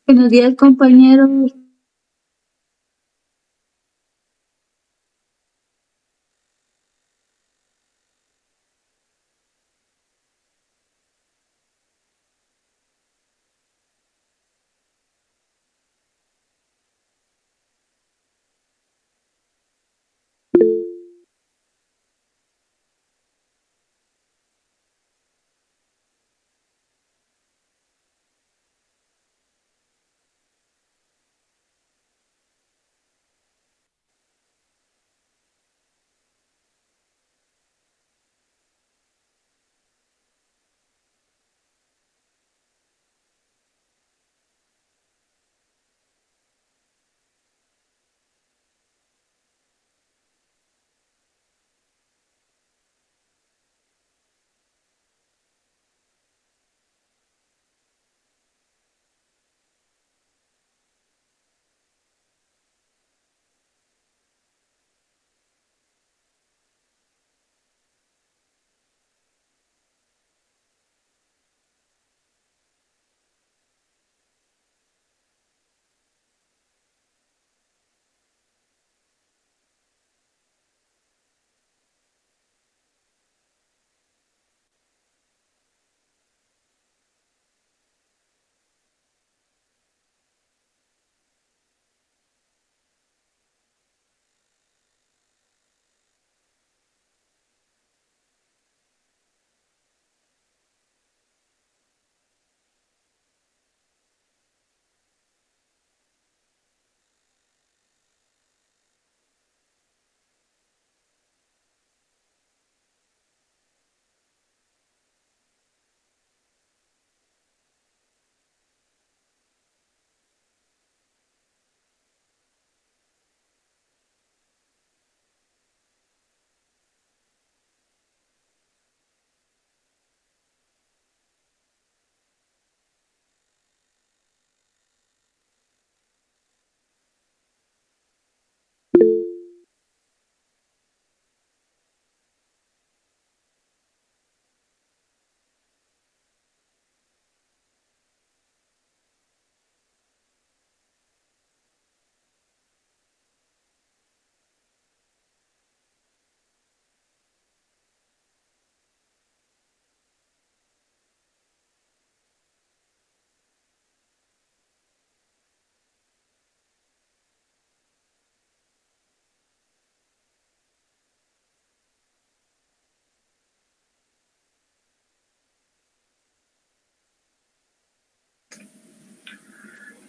Buenos días, compañeros.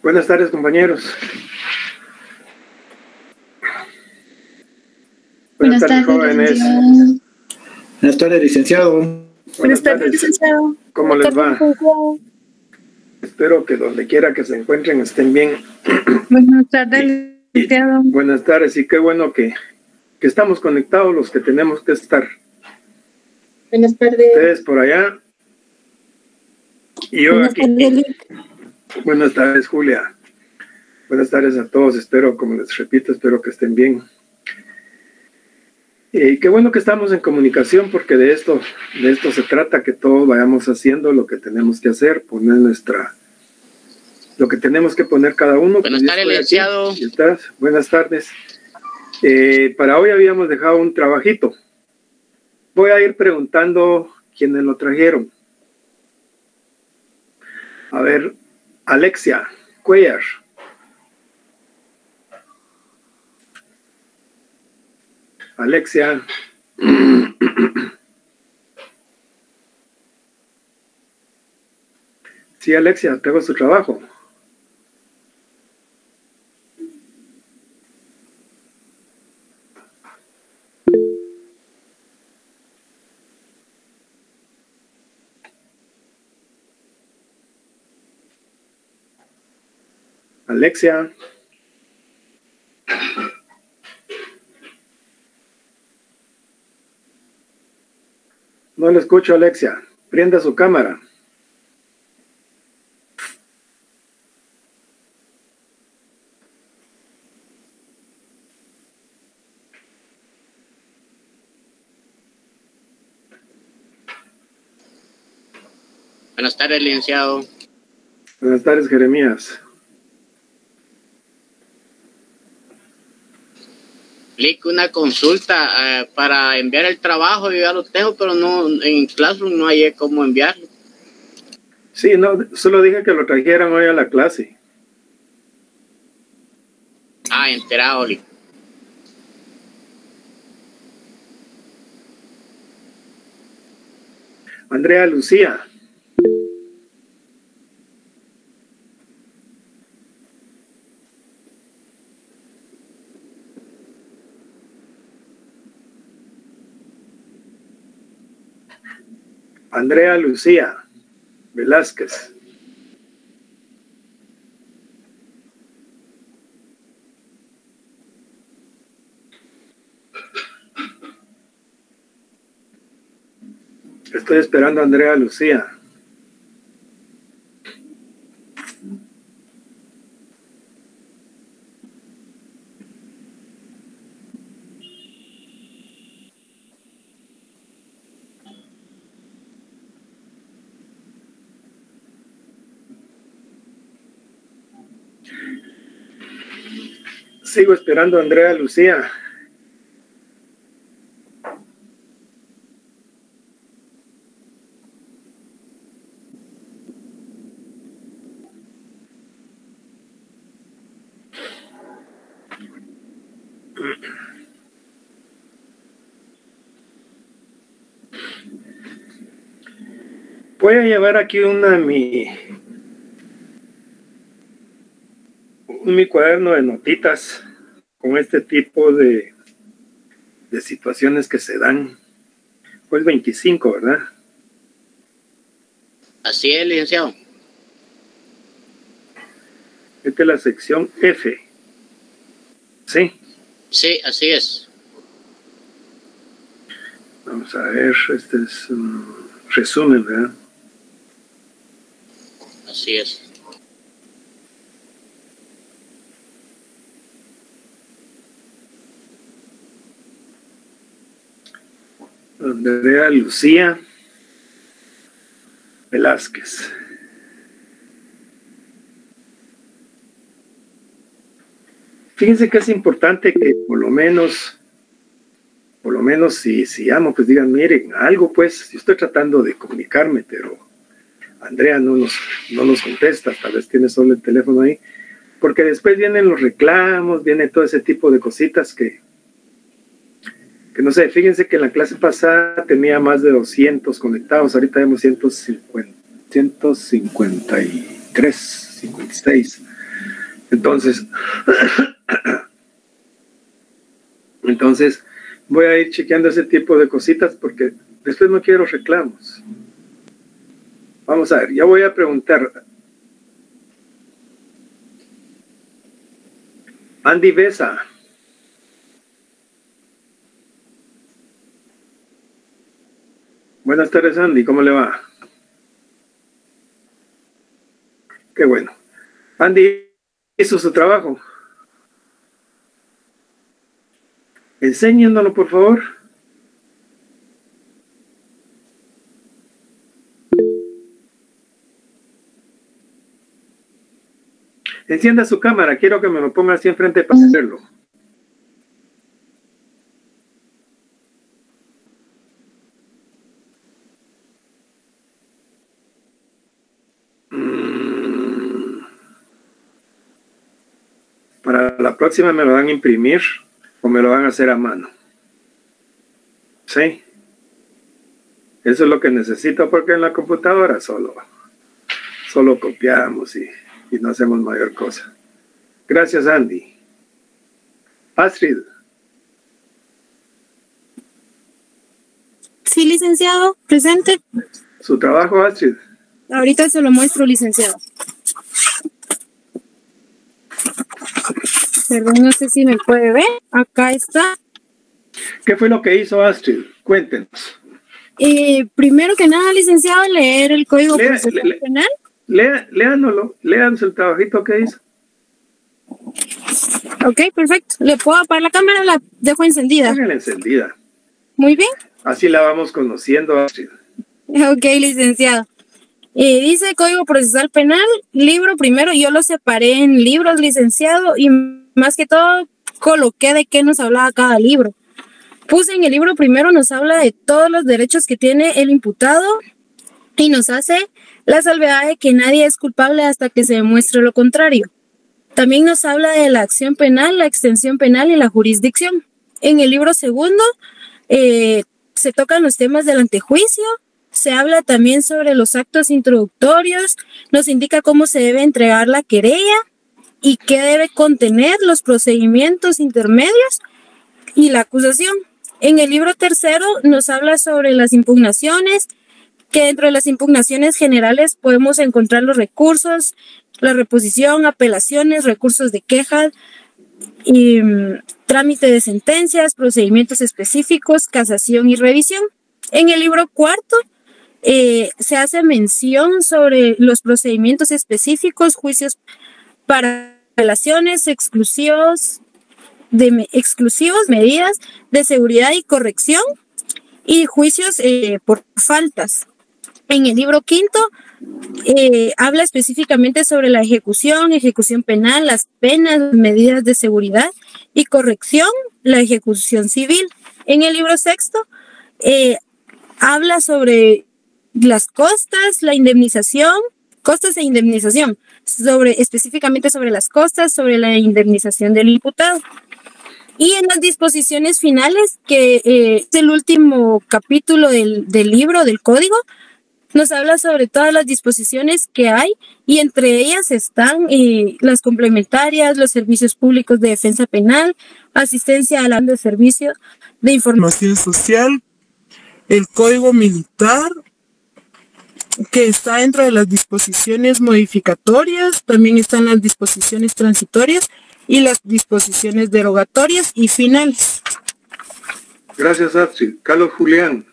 Buenas tardes, compañeros. Buenas tardes, jóvenes. licenciado. Buenas tardes, licenciado. Buenas tardes, licenciado. ¿Cómo les va? Espero que donde quiera que se encuentren estén bien. Buenas tardes, licenciado. Buenas tardes, y qué bueno que estamos conectados los que tenemos que estar. Buenas tardes. Ustedes por allá y yo Buenas aquí. Tardes. Buenas tardes, Julia. Buenas tardes a todos. Espero, como les repito, espero que estén bien. Y qué bueno que estamos en comunicación, porque de esto se trata, que todos vayamos haciendo lo que tenemos que hacer, poner lo que tenemos que poner cada uno. Buenas tardes, licenciado. Buenas tardes. Para hoy habíamos dejado un trabajito. Voy a ir preguntando quiénes lo trajeron. A ver, Alexia Cuellar. Alexia. Sí, Alexia, traigo su trabajo. Alexia. No le escucho, Alexia. Prenda su cámara. Buenas tardes, licenciado. Buenas tardes, Jeremías. Una consulta para enviar el trabajo, yo ya lo tengo, pero no en Classroom no hay cómo enviarlo. Sí, no, solo dije que lo trajeran hoy a la clase. Ah, enterado, Oli. Andrea Lucía. Andrea Lucía Velázquez. Estoy esperando a Andrea Lucía. Sigo esperando a Andrea Lucía. Voy a llevar aquí mi cuaderno de notitas con este tipo de situaciones que se dan. Pues 25, ¿verdad? Así es, licenciado. Esta es la sección F. ¿Sí? Sí, así es. Vamos a ver, este es un resumen, ¿verdad? Así es. Andrea Lucía Velázquez. Fíjense que es importante que por lo menos si amo, pues digan, miren, algo pues, yo estoy tratando de comunicarme, pero Andrea no nos contesta, tal vez tiene solo el teléfono ahí, porque después vienen los reclamos, viene todo ese tipo de cositas que no sé. Fíjense que en la clase pasada tenía más de 200 conectados, ahorita vemos 153, 56. Entonces voy a ir chequeando ese tipo de cositas porque después no quiero reclamos. Vamos a ver, ya voy a preguntar. Andy Besa. Buenas tardes, Andy, ¿cómo le va? Qué bueno. Andy hizo su trabajo. Enséñanoslo, por favor. Encienda su cámara, quiero que me lo ponga así enfrente para hacerlo. Para la próxima me lo van a imprimir o me lo van a hacer a mano. ¿Sí? Eso es lo que necesito, porque en la computadora solo copiamos y no hacemos mayor cosa. Gracias, Andy. Astrid. Sí, licenciado, presente. Su trabajo, Astrid. Ahorita se lo muestro, licenciado. Perdón, no sé si me puede ver. Acá está. ¿Qué fue lo que hizo Astrid? Cuéntenos. Primero que nada, licenciado, leer el Código Procesal Penal. Léanos el trabajito que hizo. Ok, perfecto. ¿Le puedo apagar la cámara o la dejo encendida? Déjala encendida. Muy bien. Así la vamos conociendo, Astrid. Ok, licenciado. Dice Código Procesal Penal, libro primero, yo lo separé en libros, licenciado, y más que todo coloqué de qué nos hablaba cada libro. Puse en el libro primero, nos habla de todos los derechos que tiene el imputado y nos hace la salvedad de que nadie es culpable hasta que se demuestre lo contrario. También nos habla de la acción penal, la extensión penal y la jurisdicción. En el libro segundo se tocan los temas del antejuicio, se habla también sobre los actos introductorios, nos indica cómo se debe entregar la querella y qué debe contener los procedimientos intermedios y la acusación. En el libro tercero nos habla sobre las impugnaciones, que dentro de las impugnaciones generales podemos encontrar los recursos, la reposición, apelaciones, recursos de queja, y trámite de sentencias, procedimientos específicos, casación y revisión. En el libro cuarto se hace mención sobre los procedimientos específicos, juicios para apelaciones, exclusivos, medidas de seguridad y corrección y juicios por faltas. En el libro quinto habla específicamente sobre la ejecución penal, las penas, medidas de seguridad y corrección, la ejecución civil. En el libro sexto habla sobre las costas, la indemnización, costas e indemnización, específicamente sobre las costas, sobre la indemnización del imputado. Y en las disposiciones finales, que es el último capítulo del libro, del código, nos habla sobre todas las disposiciones que hay y entre ellas están las complementarias, los servicios públicos de defensa penal, asistencia al de servicio de información social, el código militar, que está dentro de las disposiciones modificatorias, también están las disposiciones transitorias y las disposiciones derogatorias y finales. Gracias, Astrid. Carlos Julián.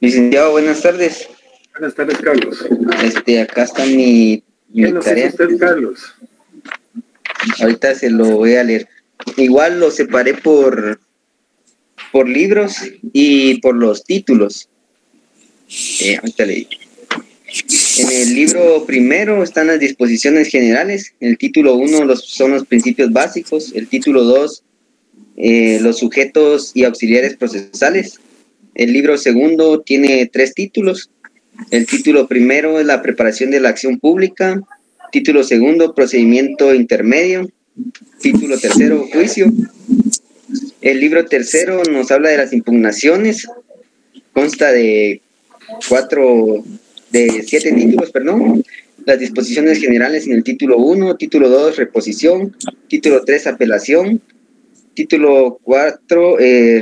Licenciado, buenas tardes. Buenas tardes, Carlos. Acá está mi ¿Qué nos tarea. hizo usted, Carlos? Ahorita se lo voy a leer. Igual lo separé por libros y por los títulos. Ahorita le digo. En el libro primero están las disposiciones generales. El título 1 son los principios básicos. El título 2, los sujetos y auxiliares procesales. El libro segundo tiene 3 títulos. El título primero es la preparación de la acción pública. Título segundo, procedimiento intermedio. Título tercero, juicio. El libro tercero nos habla de las impugnaciones. Consta de 7 títulos, perdón. Las disposiciones generales en el título 1, título 2, reposición, título 3, apelación, título 4,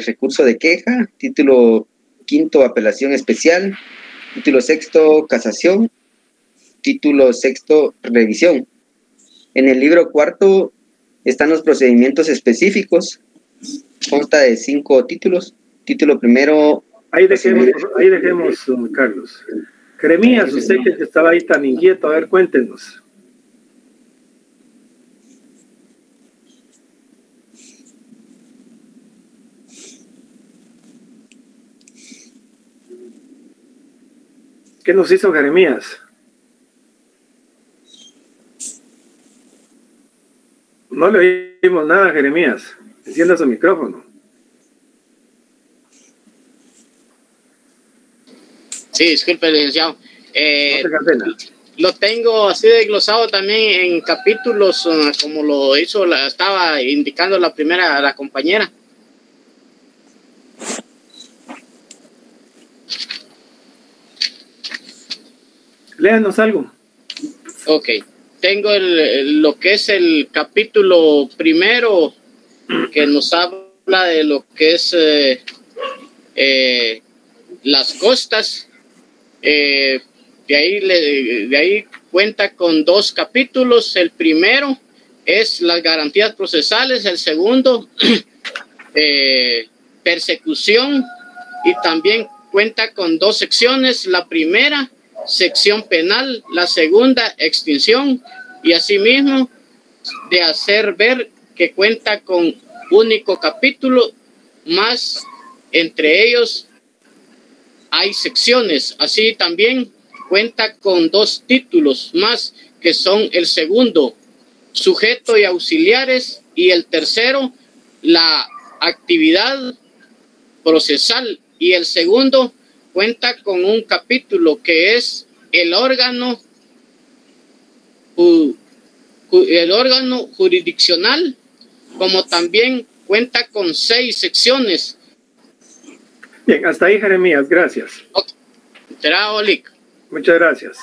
recurso de queja, título 5, apelación especial, título 6, casación, título 6, revisión. En el libro cuarto están los procedimientos específicos, consta de 5 títulos. Título primero... Ahí dejemos, Carlos. Jeremías, usted que estaba ahí tan inquieto, a ver, cuéntenos. ¿Qué nos hizo Jeremías? No le oímos nada, Jeremías. Encienda su micrófono. Sí, disculpe, licenciado. No tenga pena. Lo tengo así desglosado también en capítulos, como lo hizo, estaba indicando la compañera. Léanos algo. Ok. Tengo lo que es el capítulo primero, que nos habla de lo que es las costas. De ahí cuenta con 2 capítulos. El primero es las garantías procesales, el segundo persecución, y también cuenta con 2 secciones. La primera, sección penal; la segunda, extinción, y asimismo de hacer ver que cuenta con único capítulo, más entre ellos hay secciones. Así también cuenta con 2 títulos más, que son el segundo, sujeto y auxiliares, y el tercero, la actividad procesal, y el segundo cuenta con un capítulo que es el órgano jurisdiccional, como también cuenta con 6 secciones. Bien, hasta ahí, Jeremías, gracias. ¿Será, Olic? Muchas gracias.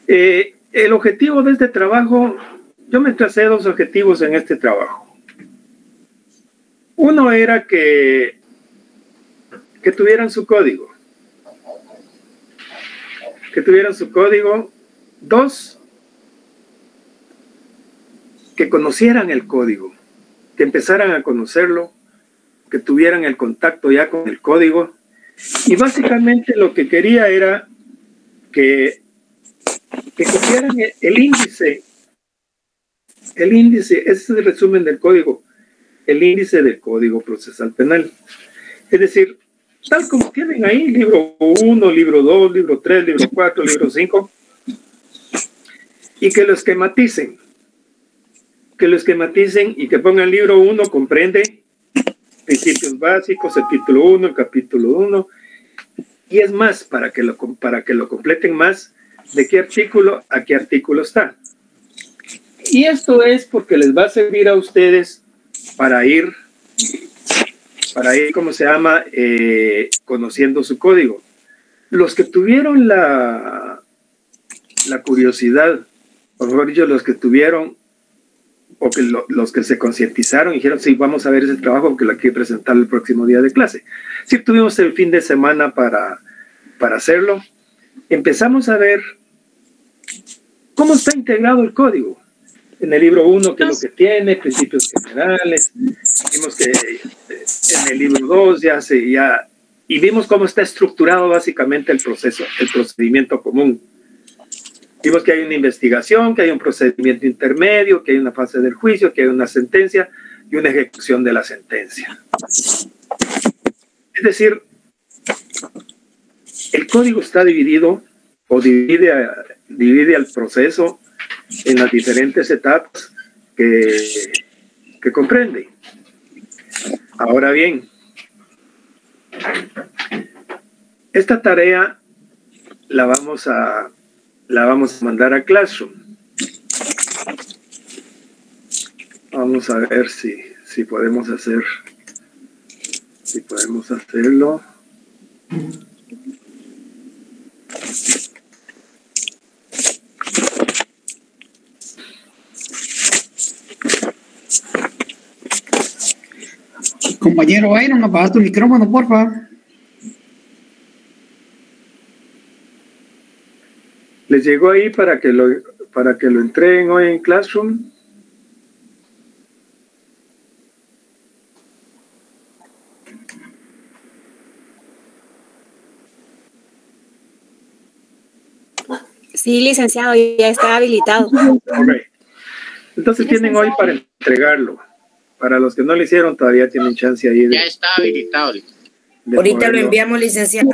El objetivo de este trabajo, yo me tracé 2 objetivos en este trabajo. Uno era que tuvieran su código. Que tuvieran su código. 2, que conocieran el código, que empezaran a conocerlo, que tuvieran el contacto ya con el código. Y básicamente lo que quería era que cogieran el índice, ese es el resumen del código, el índice del Código Procesal Penal. Es decir, tal como tienen ahí, libro 1, libro 2, libro 3, libro 4, libro 5, y que lo esquematicen, y que pongan libro 1, comprende principios básicos, el título 1, el capítulo 1, y es más, para que lo completen más, de qué artículo a qué artículo está. Y esto es porque les va a servir a ustedes para ir, ¿cómo se llama? Conociendo su código. Los que tuvieron la curiosidad, o mejor dicho, los que tuvieron, o que los que se concientizaron y dijeron, sí, vamos a ver ese trabajo porque lo quiero presentar el próximo día de clase. Sí, tuvimos el fin de semana para hacerlo. Empezamos a ver cómo está integrado el código. En el libro 1, que es lo que tiene, principios generales. Vimos que en el libro 2 y vimos cómo está estructurado básicamente el procedimiento común. Vimos que hay una investigación, que hay un procedimiento intermedio, que hay una fase del juicio, que hay una sentencia y una ejecución de la sentencia. Es decir, el código está dividido o divide al proceso en las diferentes etapas que comprende. Ahora bien, esta tarea la vamos a mandar a Classroom. Vamos a ver si podemos hacerlo. Compañero Iron, apaga tu micrófono, porfa. ¿Les llegó ahí para que lo entreguen hoy en Classroom? Sí, licenciado, ya está habilitado. Okay. Entonces tienen hoy para entregarlo. Para los que no lo hicieron, todavía tienen chance ahí. Ya está habilitado. Ahorita lo enviamos, licenciado.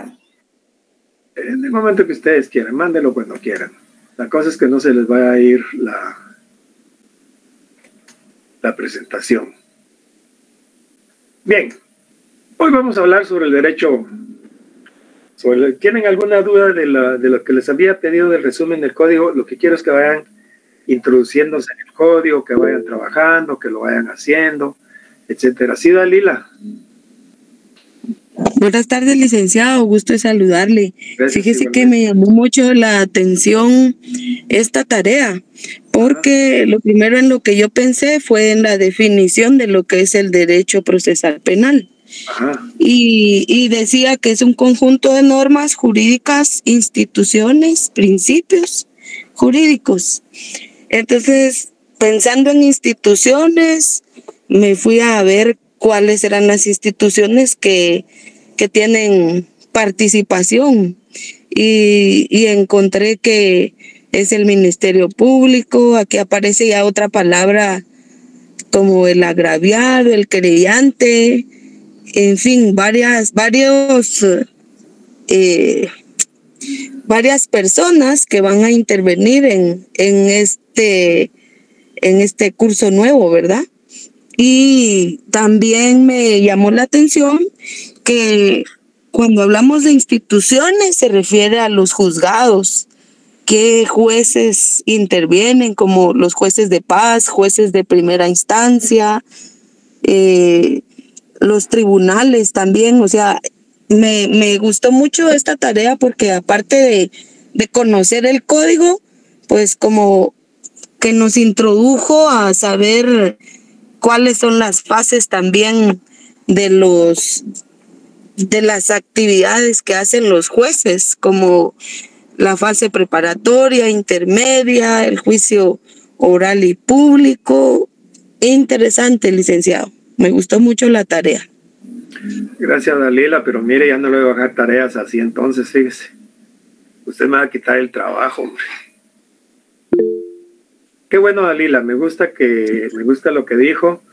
En el momento que ustedes quieran, mándenlo cuando quieran. La cosa es que no se les vaya a ir la presentación. Bien, hoy vamos a hablar sobre el derecho. ¿Tienen alguna duda de lo que les había pedido del resumen del código? Lo que quiero es que vayan introduciéndose en el código, que vayan trabajando, que lo vayan haciendo, etcétera. ¿Sí, Dalila? Buenas tardes, licenciado. Gusto de saludarle. Gracias, Fíjese igualmente. que me llamó mucho la atención esta tarea, porque lo primero en lo que yo pensé fue en la definición de lo que es el derecho procesal penal. Ajá. Y decía que es un conjunto de normas jurídicas, instituciones, principios jurídicos. Entonces, pensando en instituciones, me fui a ver cuáles eran las instituciones que tienen participación y encontré que es el Ministerio Público. Aquí aparece ya otra palabra como el agraviado, el querellante, en fin, varios varias personas que van a intervenir en este curso nuevo, ¿verdad? Y también me llamó la atención que cuando hablamos de instituciones se refiere a los juzgados, qué jueces intervienen, como los jueces de paz, jueces de primera instancia, los tribunales también. O sea, me gustó mucho esta tarea porque aparte de conocer el código, pues como que nos introdujo a saber cuáles son las fases también de las actividades que hacen los jueces, como la fase preparatoria, intermedia, el juicio oral y público. Interesante, licenciado. Me gustó mucho la tarea. Gracias, Dalila, pero mire, ya no le voy a bajar tareas así, entonces, fíjese. Usted me va a quitar el trabajo, hombre. Qué bueno, Dalila, me gusta lo que dijo.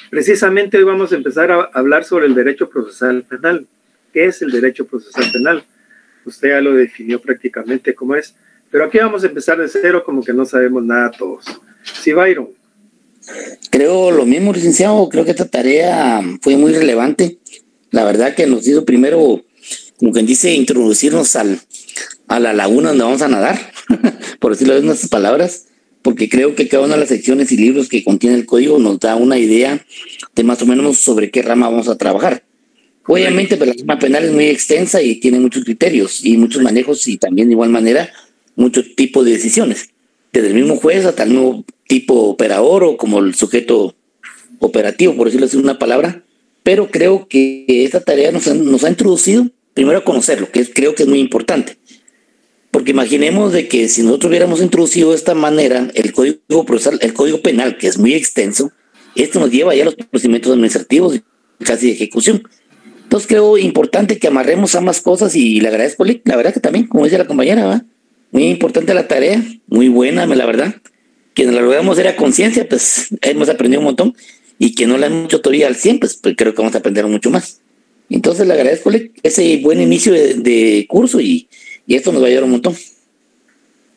Precisamente hoy vamos a empezar a hablar sobre el derecho procesal penal. ¿Qué es el derecho procesal penal? Usted ya lo definió prácticamente cómo es, pero aquí vamos a empezar de cero, como que no sabemos nada todos. Sí, Byron. Creo lo mismo, licenciado. Creo que esta tarea fue muy relevante. La verdad que nos hizo primero, como quien dice, introducirnos a la laguna donde vamos a nadar, por decirlo en nuestras palabras, porque creo que cada una de las secciones y libros que contiene el código nos da una idea de más o menos sobre qué rama vamos a trabajar. Obviamente, pues, la rama penal es muy extensa y tiene muchos criterios y muchos manejos y también de igual manera muchos tipos de decisiones, desde el mismo juez hasta el mismo tipo operador o como el sujeto operativo, por decirlo así una palabra. Pero creo que esta tarea nos ha introducido primero a conocerlo, que creo que es muy importante. Porque imaginemos de que si nosotros hubiéramos introducido de esta manera el código procesal, el código penal, que es muy extenso, esto nos lleva ya a los procedimientos administrativos y casi de ejecución. Entonces creo importante que amarremos ambas cosas y le agradezco, la verdad que también, como dice la compañera, ¿verdad? Muy importante la tarea, muy buena, la verdad. Quienes la logramos era conciencia, pues hemos aprendido un montón, y quien no la hemos hecho teoría al 100, pues creo que vamos a aprender mucho más. Entonces le agradezco ese buen inicio de curso y esto nos va a ayudar un montón.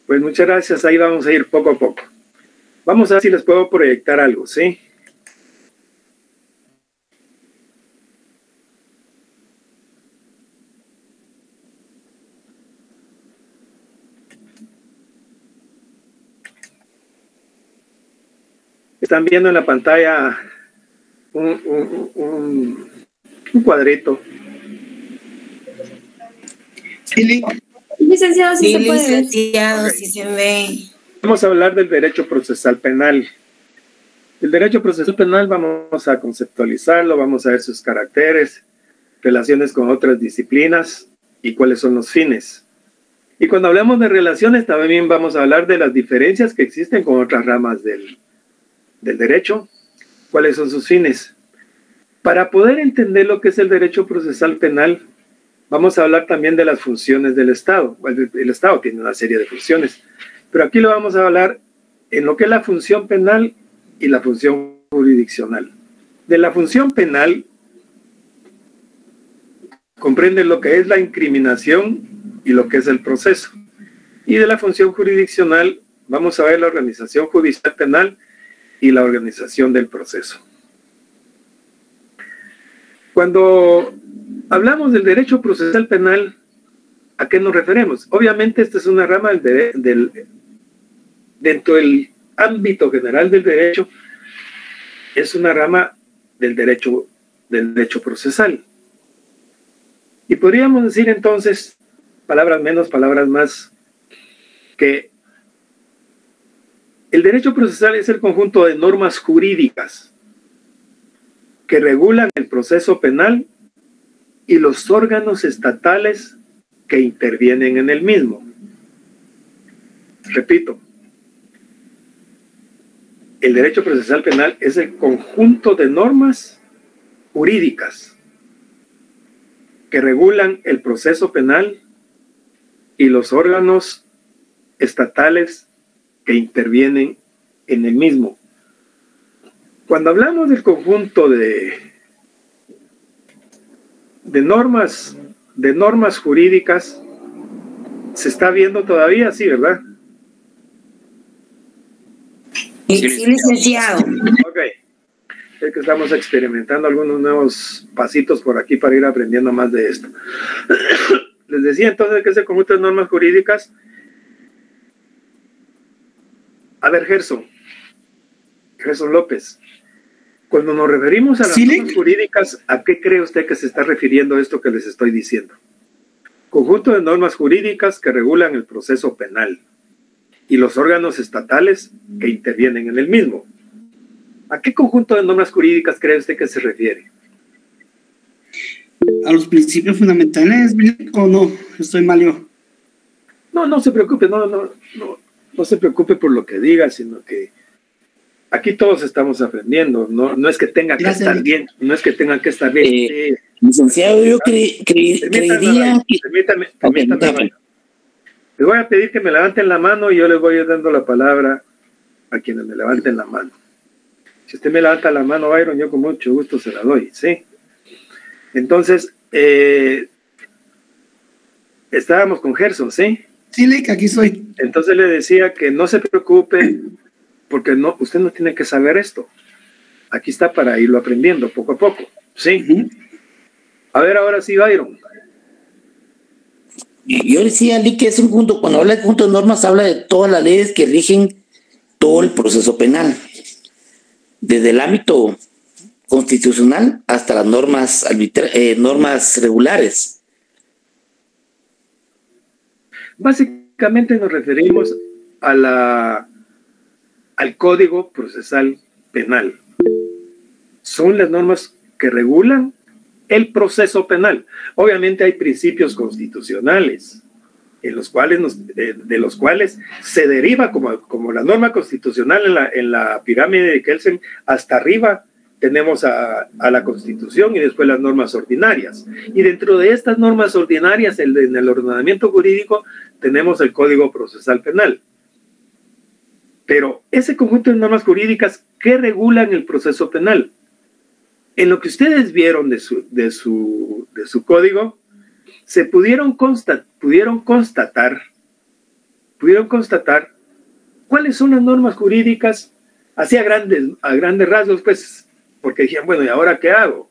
Pues muchas gracias, ahí vamos a ir poco a poco. Vamos a ver si les puedo proyectar algo, ¿sí? Están viendo en la pantalla un cuadrito. Sí, licenciado, sí, se puede. Licenciado, sí se ve. Vamos a hablar del derecho procesal penal. El derecho procesal penal vamos a conceptualizarlo, vamos a ver sus caracteres, relaciones con otras disciplinas y cuáles son los fines. Y cuando hablamos de relaciones también vamos a hablar de las diferencias que existen con otras ramas del derecho, cuáles son sus fines. Para poder entender lo que es el derecho procesal penal, vamos a hablar también de las funciones del Estado. El Estado tiene una serie de funciones, pero aquí lo vamos a hablar en lo que es la función penal y la función jurisdiccional. De la función penal comprende lo que es la incriminación y lo que es el proceso. Y de la función jurisdiccional vamos a ver la organización judicial penal y la organización del proceso. Cuando hablamos del derecho procesal penal, ¿a qué nos referimos? Obviamente esta es una rama dentro del ámbito general del derecho, es una rama del derecho procesal. Y podríamos decir entonces, palabras menos, palabras más, que el derecho procesal es el conjunto de normas jurídicas que regulan el proceso penal y los órganos estatales que intervienen en el mismo. Repito, el derecho procesal penal es el conjunto de normas jurídicas que regulan el proceso penal y los órganos estatales que intervienen en el mismo. Cuando hablamos del conjunto de de normas jurídicas se está viendo todavía, sí, ¿verdad? Sí, licenciado. Ok. Es que estamos experimentando algunos nuevos pasitos por aquí para ir aprendiendo más de esto. Les decía entonces que ese conjunto de normas jurídicas. A ver, Gerson López, cuando nos referimos a las normas jurídicas, ¿a qué cree usted que se está refiriendo esto que les estoy diciendo? Conjunto de normas jurídicas que regulan el proceso penal y los órganos estatales que intervienen en el mismo. ¿A qué conjunto de normas jurídicas cree usted que se refiere? ¿A los principios fundamentales o no? Estoy mal yo. No se preocupe, no se preocupe por lo que diga, sino que aquí todos estamos aprendiendo, no es que tenga que estar bien, no es que tenga que estar bien. Licenciado, yo creería que... Permítame. Les voy a pedir que me levanten la mano y yo les voy a ir dando la palabra a quienes me levanten la mano. Si usted me levanta la mano, Byron, yo con mucho gusto se la doy, ¿sí? Entonces, estábamos con Gerson, ¿sí? Sí, Lick, aquí estoy. Entonces le decía que no se preocupe, porque usted no tiene que saber esto. Aquí está para irlo aprendiendo poco a poco, ¿sí? A ver, ahora sí, Byron. Yo decía, Lick, que es un conjunto, cuando habla de conjunto de normas, habla de todas las leyes que rigen todo el proceso penal, desde el ámbito constitucional hasta las normas regulares. Básicamente nos referimos al Código Procesal Penal. Son las normas que regulan el proceso penal. Obviamente hay principios constitucionales de los cuales se deriva como la norma constitucional en la pirámide de Kelsen. Hasta arriba tenemos a la Constitución y después las normas ordinarias. Y dentro de estas normas ordinarias, en el ordenamiento jurídico, tenemos el Código Procesal Penal. Pero ese conjunto de normas jurídicas que regulan el proceso penal, en lo que ustedes vieron de su código, se pudieron constatar cuáles son las normas jurídicas, así a grandes rasgos, pues, porque dijeron, bueno, ¿y ahora qué hago?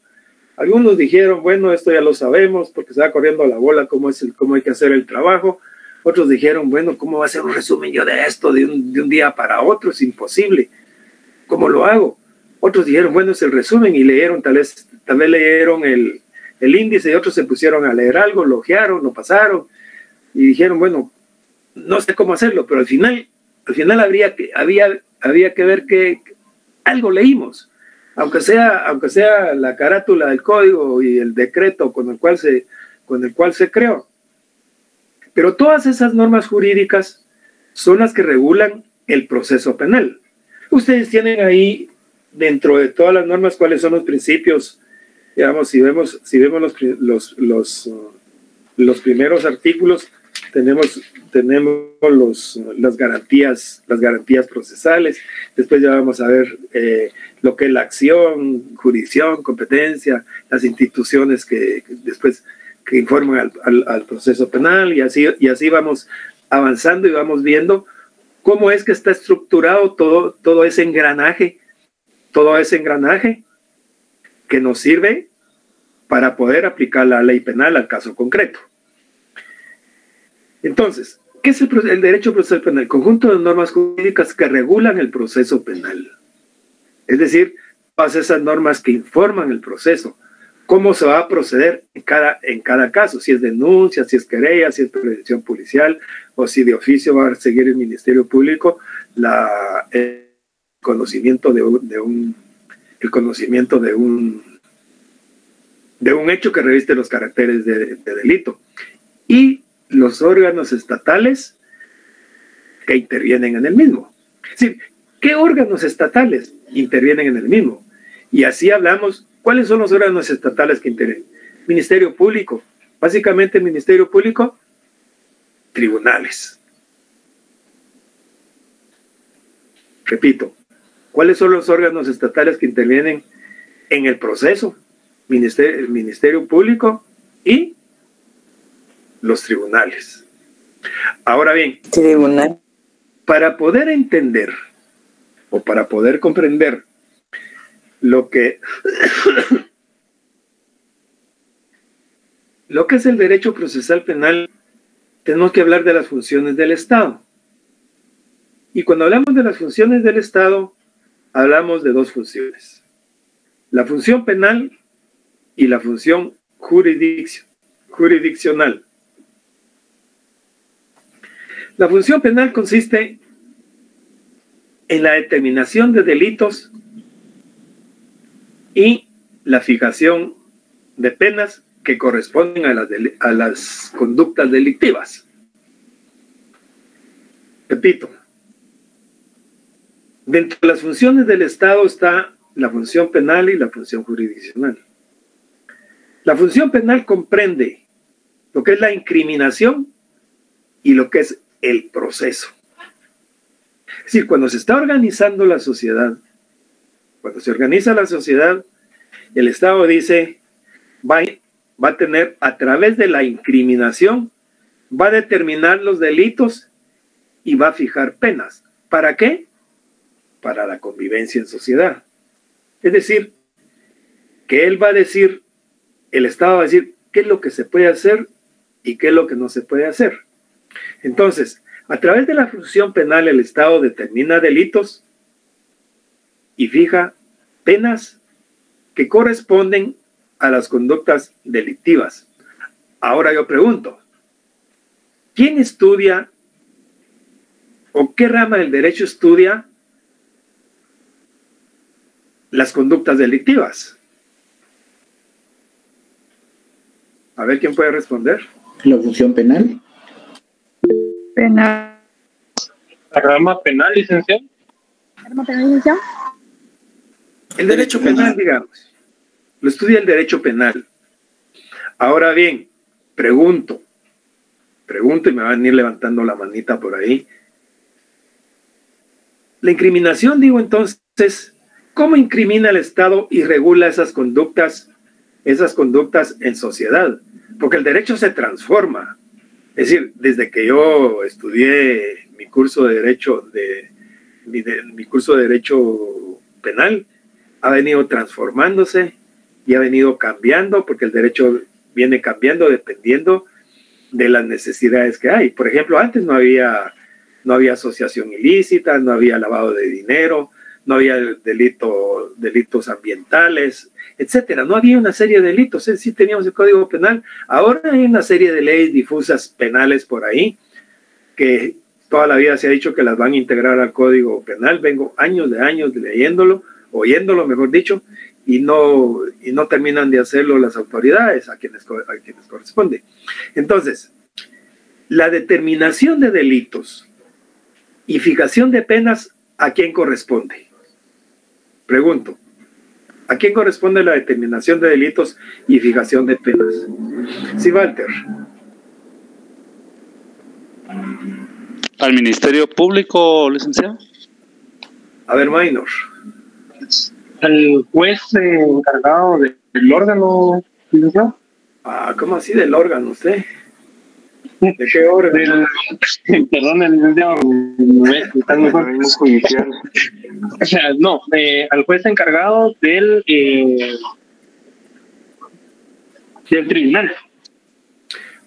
Algunos dijeron, bueno, esto ya lo sabemos, porque se va corriendo la bola, cómo hay que hacer el trabajo. Otros dijeron, bueno, ¿cómo va a ser un resumen yo de esto de un día para otro? Es imposible. ¿Cómo lo hago? Otros dijeron, bueno, es el resumen, y leyeron, tal vez leyeron el índice, y otros se pusieron a leer algo, lo ojearon, lo pasaron, y dijeron, bueno, no sé cómo hacerlo, pero al final había que ver que algo leímos, aunque sea la carátula del código y el decreto con el cual se creó. Pero todas esas normas jurídicas son las que regulan el proceso penal. Ustedes tienen ahí, dentro de todas las normas, cuáles son los principios. Digamos, si vemos los primeros artículos, tenemos las garantías procesales. Después ya vamos a ver lo que es la acción, jurisdicción, competencia, las instituciones que informan al proceso penal, y así vamos avanzando y vamos viendo cómo es que está estructurado todo ese engranaje que nos sirve para poder aplicar la ley penal al caso concreto. Entonces, ¿qué es el derecho procesal penal? El conjunto de normas jurídicas que regulan el proceso penal. Es decir, todas esas normas que informan el proceso, cómo se va a proceder en cada caso, si es denuncia, si es querella, si es prevención policial, o si de oficio va a seguir el Ministerio Público el conocimiento de un hecho que reviste los caracteres de delito. Y los órganos estatales que intervienen en el mismo. Es decir, ¿qué órganos estatales intervienen en el mismo? Y así hablamos, ¿cuáles son los órganos estatales que intervienen? Ministerio Público. Básicamente, el Ministerio Público, tribunales. Repito, ¿cuáles son los órganos estatales que intervienen en el proceso? el Ministerio Público y los tribunales. Ahora bien, Tribunal. para poder entender o para poder comprender lo que es el derecho procesal penal, tenemos que hablar de las funciones del Estado. Y cuando hablamos de las funciones del Estado, hablamos de dos funciones: la función penal y la función jurisdiccional. La función penal consiste en la determinación de delitos y la fijación de penas que corresponden a las conductas delictivas. Repito, dentro de las funciones del Estado está la función penal y la función jurisdiccional. La función penal comprende lo que es la incriminación y lo que es el proceso. Es decir, cuando se está organizando la sociedad, cuando se organiza la sociedad, el Estado dice, va a tener, a través de la incriminación, va a determinar los delitos y va a fijar penas. ¿Para qué? Para la convivencia en sociedad. Es decir, que él va a decir, el Estado va a decir qué es lo que se puede hacer y qué es lo que no se puede hacer. Entonces, a través de la función penal, el Estado determina delitos y fija penas que corresponden a las conductas delictivas. Ahora yo pregunto, ¿quién estudia o qué rama del derecho estudia las conductas delictivas? A ver, ¿quién puede responder? La función penal. Penal. La rama penal, licenciado. ¿Rama penal, licenciado? El derecho penal, digamos. Lo estudia el derecho penal. Ahora bien, pregunto y me van a ir levantando la manita por ahí. La incriminación, digo entonces, ¿cómo incrimina el Estado y regula esas conductas en sociedad? Porque el derecho se transforma. Es decir, desde que yo estudié mi curso de derecho penal, ha venido transformándose y ha venido cambiando, porque el derecho viene cambiando dependiendo de las necesidades que hay. Por ejemplo, antes no había asociación ilícita, no había lavado de dinero, no había delitos ambientales, etcétera. No había una serie de delitos. Sí teníamos el Código Penal. Ahora hay una serie de leyes difusas penales por ahí que toda la vida se ha dicho que las van a integrar al Código Penal. Vengo años leyéndolo, oyéndolo, mejor dicho, y no terminan de hacerlo las autoridades a quienes corresponde. Entonces, la determinación de delitos y fijación de penas, ¿a quién corresponde? Pregunto, ¿a quién corresponde la determinación de delitos y fijación de penas? Sí, Walter. Al Ministerio Público, licenciado. A ver, Maynor. Al juez encargado del órgano, licenciado. ¿Cómo así del órgano usted? ¿De qué órgano? Perdón, licenciado, están mejor. Judicial. O sea, no, al juez encargado del tribunal.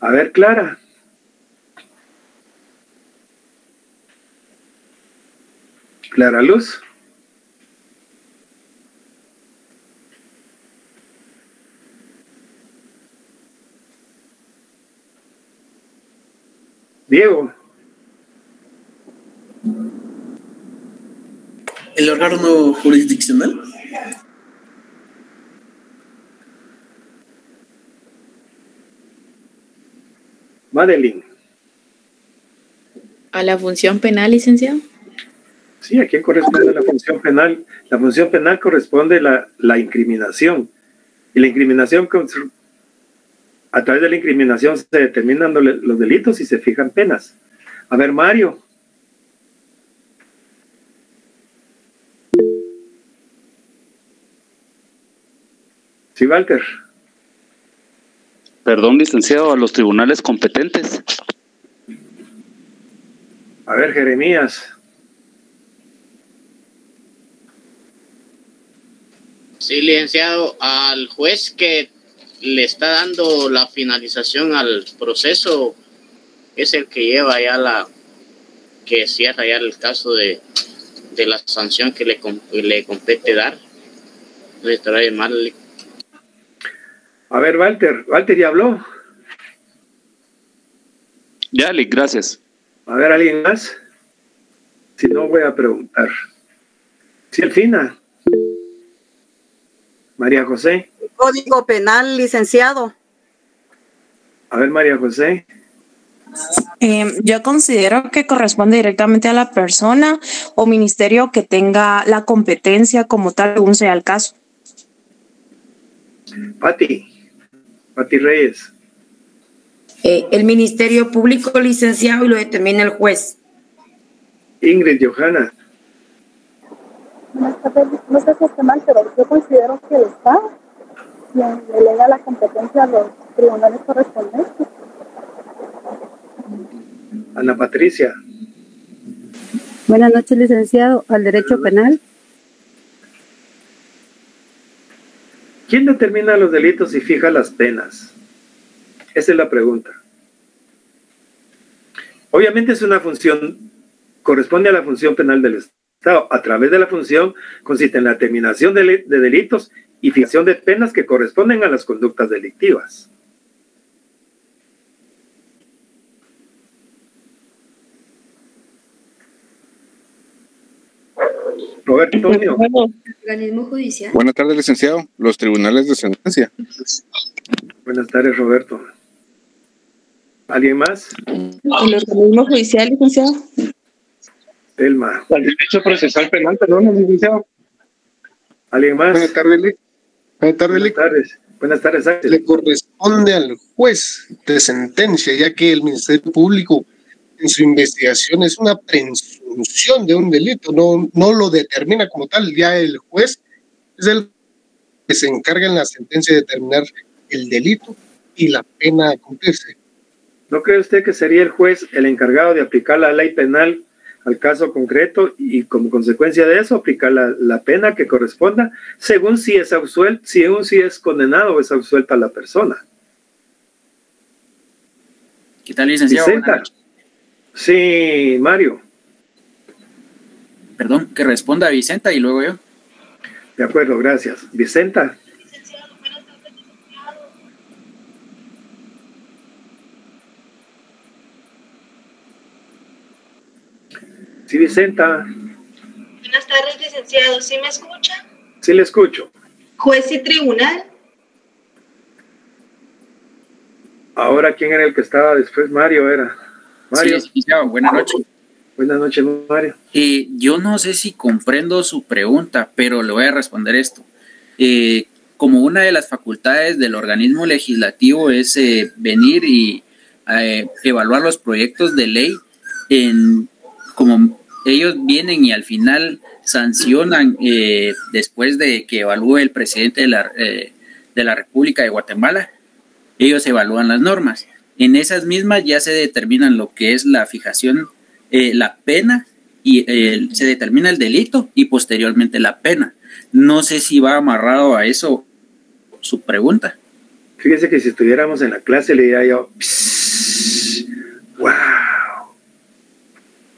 A ver, Clara. Clara Luz. Diego. ¿El órgano jurisdiccional? Madeline. ¿A la función penal, licenciado? Sí, ¿a quién corresponde la función penal? La función penal corresponde la incriminación. Y la incriminación, a través de la incriminación se determinan los delitos y se fijan penas. A ver, Mario. Sí, Walter. Perdón, licenciado, a los tribunales competentes. A ver, Jeremías. Sí, licenciado, al juez que le está dando la finalización al proceso es el que lleva ya que cierra ya el caso de la sanción que le compete dar. No estará de mal. A ver, Walter ya habló. Ya, Lick, gracias. A ver, ¿alguien más? Si no, voy a preguntar. Silfina. María José. Código Penal, licenciado. A ver, María José. Yo considero que corresponde directamente a la persona o ministerio que tenga la competencia como tal, según sea el caso. Pati Reyes. El Ministerio Público, licenciado, y lo determina el juez. Ingrid Johanna. No sé si está mal, pero yo considero que el Estado quien delega la competencia a los tribunales correspondientes. Ana Patricia. Buenas noches, licenciado. Al derecho penal. ¿Quién determina los delitos y fija las penas? Esa es la pregunta. Obviamente es una función, corresponde a la función penal del Estado. A través de la función consiste en la determinación de delitos y fijación de penas que corresponden a las conductas delictivas. Roberto Antonio. Organismo judicial. Buenas tardes, licenciado. Los tribunales de sentencia. Buenas tardes, Roberto. ¿Alguien más? El organismo judicial, licenciado. Telma. El derecho procesal penal, perdón, licenciado. ¿Alguien más? Buenas tardes, Lick. Buenas tardes. Buenas tardes, Axel. Le corresponde al juez de sentencia, ya que el Ministerio Público en su investigación es una presunción de un delito, no lo determina como tal. Ya el juez es el que se encarga en la sentencia de determinar el delito y la pena a cumplirse. ¿No cree usted que sería el juez el encargado de aplicar la ley penal al caso concreto y como consecuencia de eso aplicar la pena que corresponda según si es absuelto, si es condenado o es absuelta la persona? ¿Qué tal, licenciado? Vicenta. Sí, Mario. Perdón, que responda Vicenta y luego yo. De acuerdo, gracias. Vicenta. Sí, Vicenta. Buenas tardes, licenciado. ¿Sí me escucha? Sí, le escucho. Juez y tribunal. Ahora, ¿quién era el que estaba después? Mario era. Mario. Sí, licenciado, buenas noches. Buenas noches, Mario. Yo no sé si comprendo su pregunta, pero le voy a responder esto. Como una de las facultades del organismo legislativo es venir y evaluar los proyectos de ley como ellos vienen y al final sancionan después de que evalúe el presidente de la República de Guatemala, ellos evalúan las normas. En esas mismas ya se determinan lo que es la fijación, la pena, y se determina el delito y posteriormente la pena. No sé si va amarrado a eso su pregunta. Fíjese que si estuviéramos en la clase le diría yo, ¡wow!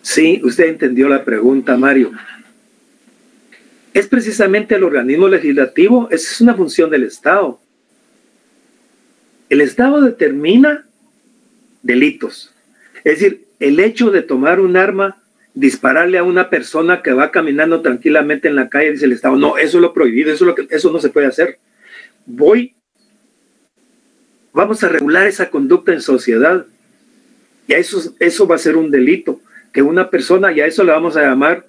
Sí, usted entendió la pregunta, Mario. Es precisamente el organismo legislativo, esa es una función del Estado. El Estado determina delitos. Es decir, el hecho de tomar un arma, dispararle a una persona que va caminando tranquilamente en la calle, dice el Estado, no, eso es lo prohibido, eso no se puede hacer. Vamos a regular esa conducta en sociedad. Y eso va a ser un delito. Que una persona, y a eso le vamos a llamar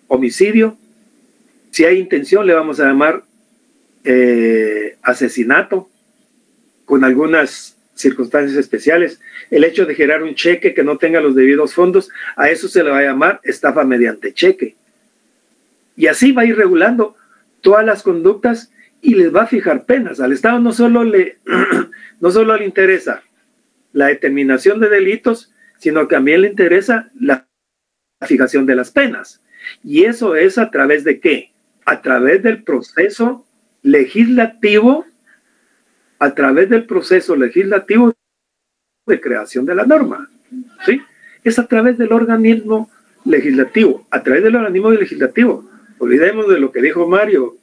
homicidio. Si hay intención, le vamos a llamar asesinato, con algunas circunstancias especiales. El hecho de generar un cheque que no tenga los debidos fondos, a eso se le va a llamar estafa mediante cheque. Y así va a ir regulando todas las conductas y les va a fijar penas. Al Estado no solo le interesa la determinación de delitos, sino que también le interesa la fijación de las penas. ¿Y eso es a través de qué? A través del proceso legislativo, de creación de la norma, ¿sí? Es a través del organismo legislativo, Olvidemos de lo que dijo Mario,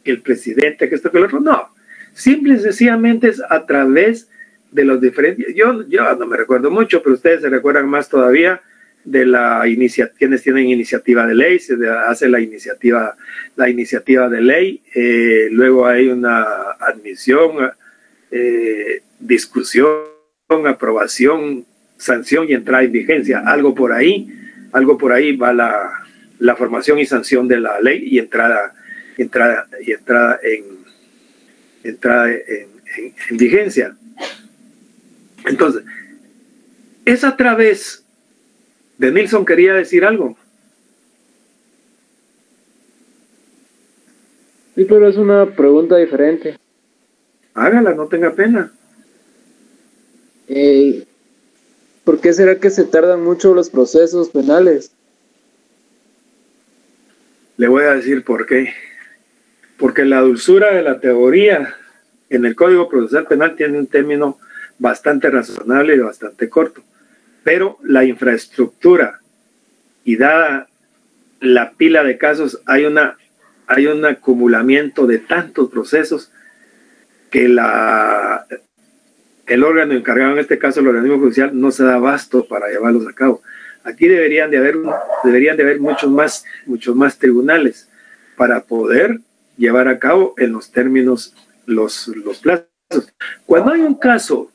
que el presidente, que esto, que lo otro. No, simple y sencillamente es a través de los diferentes. Yo no me recuerdo mucho, pero ustedes se recuerdan más todavía de la iniciativa, quienes tienen iniciativa de ley, se hace la iniciativa de ley, luego hay una admisión, discusión, aprobación, sanción y entrada en vigencia. Algo por ahí va la formación y sanción de la ley y entrada en vigencia. Entonces, es a través de Nilsson. ¿Quería decir algo? Sí, pero es una pregunta diferente. Hágala, no tenga pena. ¿Por qué será que se tardan mucho los procesos penales? Le voy a decir por qué. Porque la dulzura de la teoría en el Código Procesal Penal tiene un término bastante razonable y bastante corto. Pero la infraestructura y dada la pila de casos, hay un acumulamiento de tantos procesos que el órgano encargado, en este caso el organismo judicial, no se da abasto para llevarlos a cabo. Aquí deberían de haber muchos más tribunales para poder llevar a cabo en los términos los plazos. Cuando hay un caso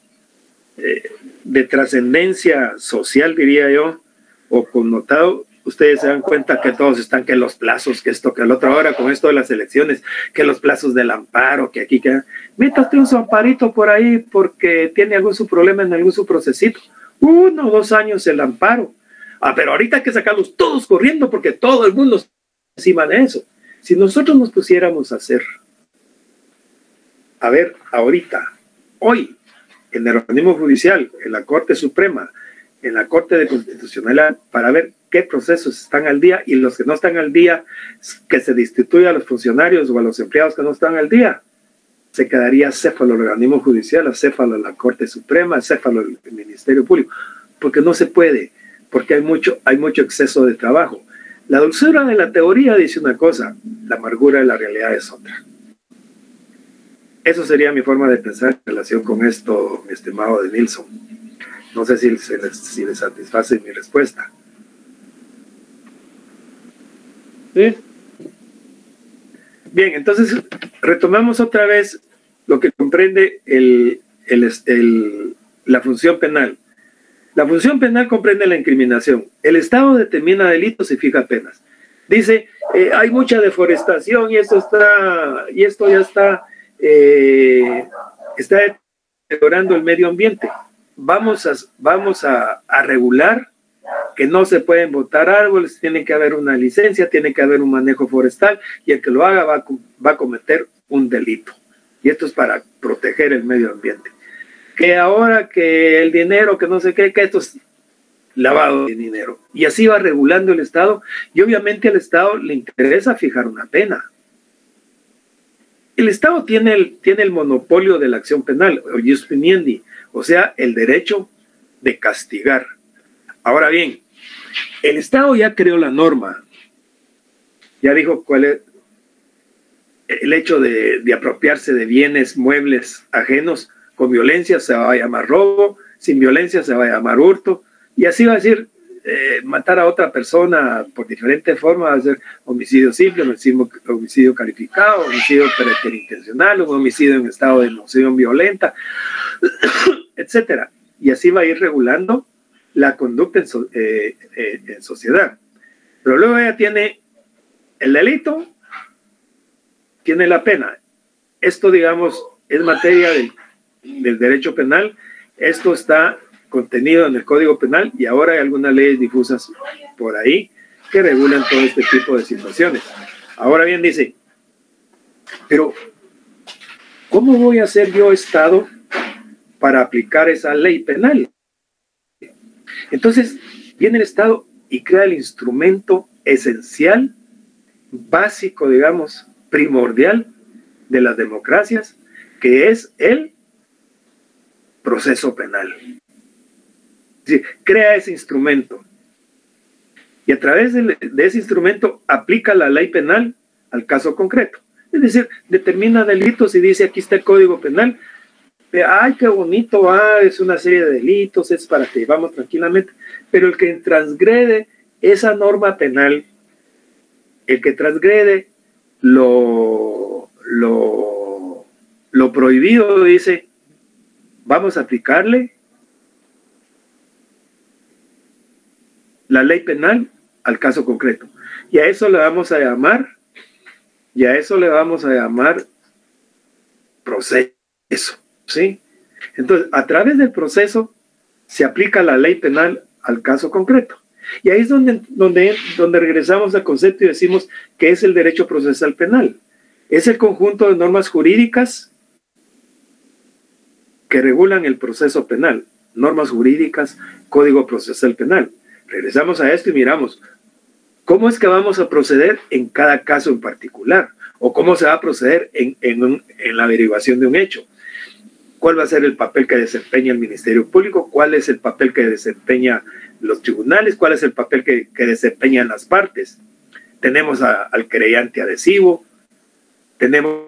de trascendencia social, diría yo, o connotado, ustedes se dan cuenta que todos están, que los plazos, que esto, que el otro, ahora con esto de las elecciones, que los plazos del amparo, que aquí, que métate un su amparito por ahí porque tiene algún su problema en algún su procesito. 1 o 2 años el amparo. Pero ahorita hay que sacarlos todos corriendo porque todo el mundo está encima de eso. Si nosotros nos pusiéramos a ver ahorita, hoy, en el organismo judicial, en la Corte Suprema, en la Corte de Constitucionalidad, para ver qué procesos están al día y los que no están al día, que se destituya a los funcionarios o a los empleados que no están al día, se quedaría acéfalo el organismo judicial, acéfalo la Corte Suprema, acéfalo el Ministerio Público, porque no se puede, porque hay mucho exceso de trabajo. La dulzura de la teoría dice una cosa, la amargura de la realidad es otra. Eso sería mi forma de pensar en relación con esto, mi estimado de Nilsson. No sé si les satisface mi respuesta. Sí. Bien, entonces retomamos otra vez lo que comprende la función penal. La función penal comprende la incriminación. El Estado determina delitos y fija penas. Dice, hay mucha deforestación y esto ya está deteriorando el medio ambiente. Vamos a regular que no se pueden botar árboles, tiene que haber una licencia, tiene que haber un manejo forestal y el que lo haga va a cometer un delito. Y esto es para proteger el medio ambiente. Que ahora que el dinero, que no sé qué, que esto es lavado de dinero. Y así va regulando el Estado y obviamente al Estado le interesa fijar una pena. El Estado tiene el monopolio de la acción penal, o jus puniendi, o sea, el derecho de castigar. Ahora bien, el Estado ya creó la norma, ya dijo cuál es el hecho de apropiarse de bienes muebles ajenos. Con violencia se va a llamar robo, sin violencia se va a llamar hurto, y así va a decir, matar a otra persona por diferentes formas, va a ser homicidio simple, homicidio calificado, homicidio preterintencional, un homicidio en estado de emoción violenta, etcétera. Y así va a ir regulando la conducta en sociedad. Pero luego ella tiene el delito, tiene la pena. Esto, digamos, es materia del derecho penal. Esto está contenido en el Código Penal y ahora hay algunas leyes difusas por ahí que regulan todo este tipo de situaciones. Ahora bien, dice, Pero, ¿cómo voy a ser yo Estado para aplicar esa ley penal? Entonces, viene el Estado y crea el instrumento esencial, básico, digamos, primordial de las democracias, que es el proceso penal. Es decir, crea ese instrumento y a través de ese instrumento aplica la ley penal al caso concreto. Es decir, determina delitos y dice, aquí está el Código Penal. Ay, qué bonito, es una serie de delitos, es para que vivamos tranquilamente. Pero el que transgrede esa norma penal, el que transgrede lo prohibido, dice, vamos a aplicarle la ley penal al caso concreto. Y a eso le vamos a llamar, proceso, ¿sí? Entonces, a través del proceso se aplica la ley penal al caso concreto. Y ahí es donde regresamos al concepto y decimos que es el derecho procesal penal. Es el conjunto de normas jurídicas que regulan el proceso penal. Normas jurídicas, Código Procesal Penal. Regresamos a esto y miramos cómo es que vamos a proceder en cada caso en particular, o cómo se va a proceder en la averiguación de un hecho. ¿Cuál va a ser el papel que desempeña el Ministerio Público? ¿Cuál es el papel que desempeña los tribunales? ¿Cuál es el papel que desempeñan las partes? Tenemos al querellante adhesivo, tenemos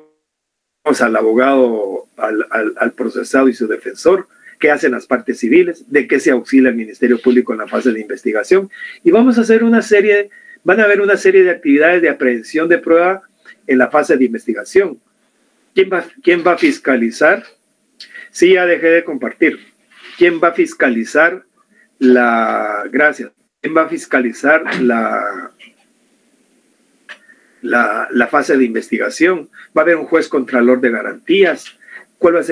al abogado, al procesado y su defensor. ¿Qué hacen las partes civiles? ¿De qué se auxilia el Ministerio Público en la fase de investigación? Y vamos a hacer van a haber una serie de actividades de aprehensión de prueba en la fase de investigación. ¿Quién va a fiscalizar? Sí, ya dejé de compartir. ¿Quién va a fiscalizar gracias? ¿Quién va a fiscalizar la fase de investigación? Va a haber un juez contralor de garantías. ¿Cuáles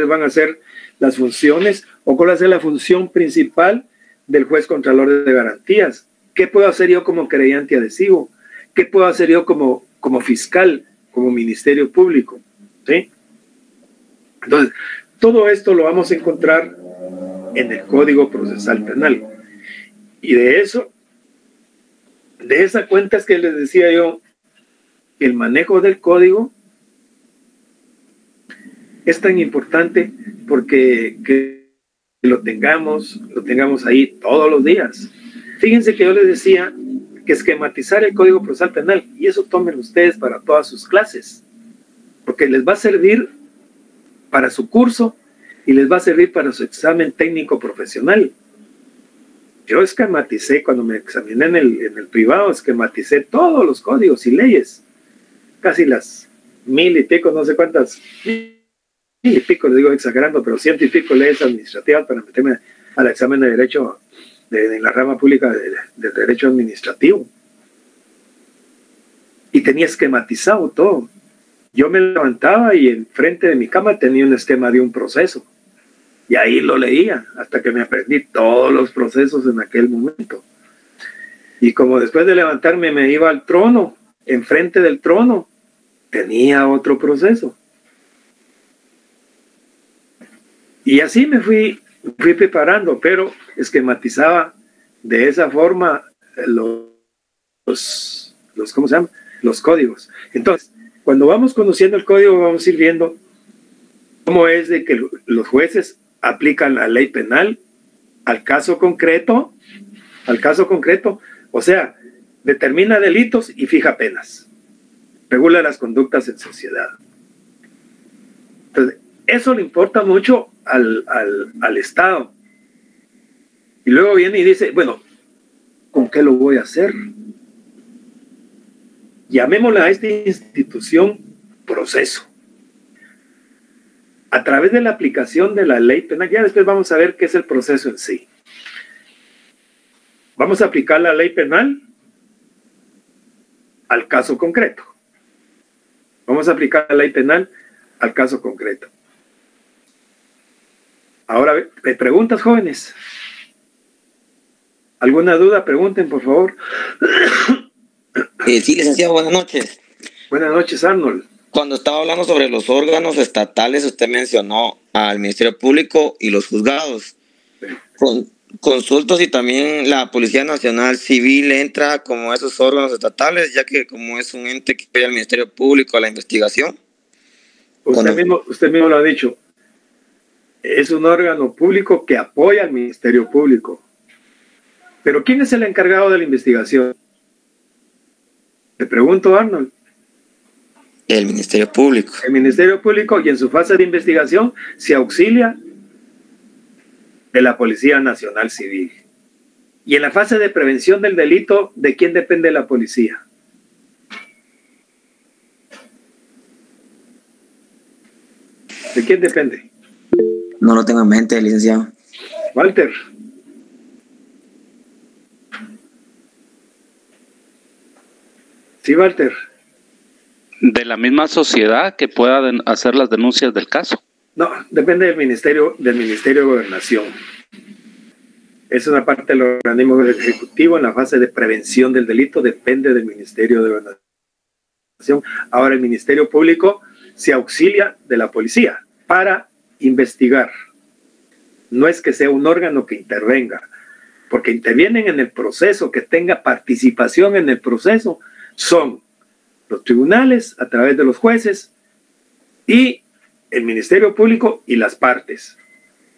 van a ser las funciones o cuál va a ser la función principal del juez contralor de garantías? ¿Qué puedo hacer yo como querellante adhesivo? ¿Qué puedo hacer yo como fiscal, como Ministerio Público? ¿Sí? Entonces, todo esto lo vamos a encontrar en el Código Procesal Penal. Y de esa cuenta es que les decía yo, el manejo del código es tan importante porque que lo tengamos ahí todos los días. Fíjense que yo les decía que esquematizar el Código Procesal Penal, y eso tomen ustedes para todas sus clases, porque les va a servir para su curso y les va a servir para su examen técnico profesional. Yo esquematicé, cuando me examiné en el privado, esquematicé todos los códigos y leyes, casi las 1000 y pico, no sé cuántas, 1000 y pico, les digo exagerando, pero 100 y pico leyes administrativas para meterme al examen de derecho en la rama pública del derecho administrativo. Y tenía esquematizado todo. Yo me levantaba y enfrente de mi cama tenía un esquema de un proceso. Y ahí lo leía hasta que me aprendí todos los procesos en aquel momento. Y como después de levantarme me iba al trono, enfrente del trono tenía otro proceso. Y así me fui preparando, pero esquematizaba de esa forma ¿cómo se llama? Los códigos. Entonces, cuando vamos conociendo el código, vamos a ir viendo cómo es de que los jueces aplican la ley penal al caso concreto, o sea, determina delitos y fija penas, regula las conductas en sociedad. Entonces, eso le importa mucho al Estado. Y luego viene y dice, bueno, ¿con qué lo voy a hacer? Llamémosle a esta institución proceso. A través de la aplicación de la ley penal, ya después vamos a ver qué es el proceso en sí. Vamos a aplicar la ley penal al caso concreto. Vamos a aplicar la ley penal al caso concreto. Ahora, preguntas, jóvenes. ¿Alguna duda? Pregunten, por favor. Sí, licenciado, buenas noches. Buenas noches, Arnold. Cuando estaba hablando sobre los órganos estatales, usted mencionó al Ministerio Público y los juzgados. Consulto si también la Policía Nacional Civil entra como esos órganos estatales, ya que como es un ente que apoya al Ministerio Público a la investigación. Usted mismo lo ha dicho. Es un órgano público que apoya al Ministerio Público. Pero ¿quién es el encargado de la investigación? Te pregunto, Arnold. El Ministerio Público. El Ministerio Público, y en su fase de investigación se auxilia de la Policía Nacional Civil. Y en la fase de prevención del delito, ¿de quién depende la policía? ¿De quién depende? No lo tengo en mente, licenciado. Walter. Sí, Walter. De la misma sociedad que pueda hacer las denuncias del caso. No, depende del Ministerio de Gobernación. Es una parte del organismo ejecutivo en la fase de prevención del delito, depende del Ministerio de Gobernación. Ahora el Ministerio Público se auxilia de la policía para investigar. No es que sea un órgano que intervenga, porque intervienen en el proceso, que tenga participación en el proceso, son los tribunales a través de los jueces y el Ministerio Público y las partes.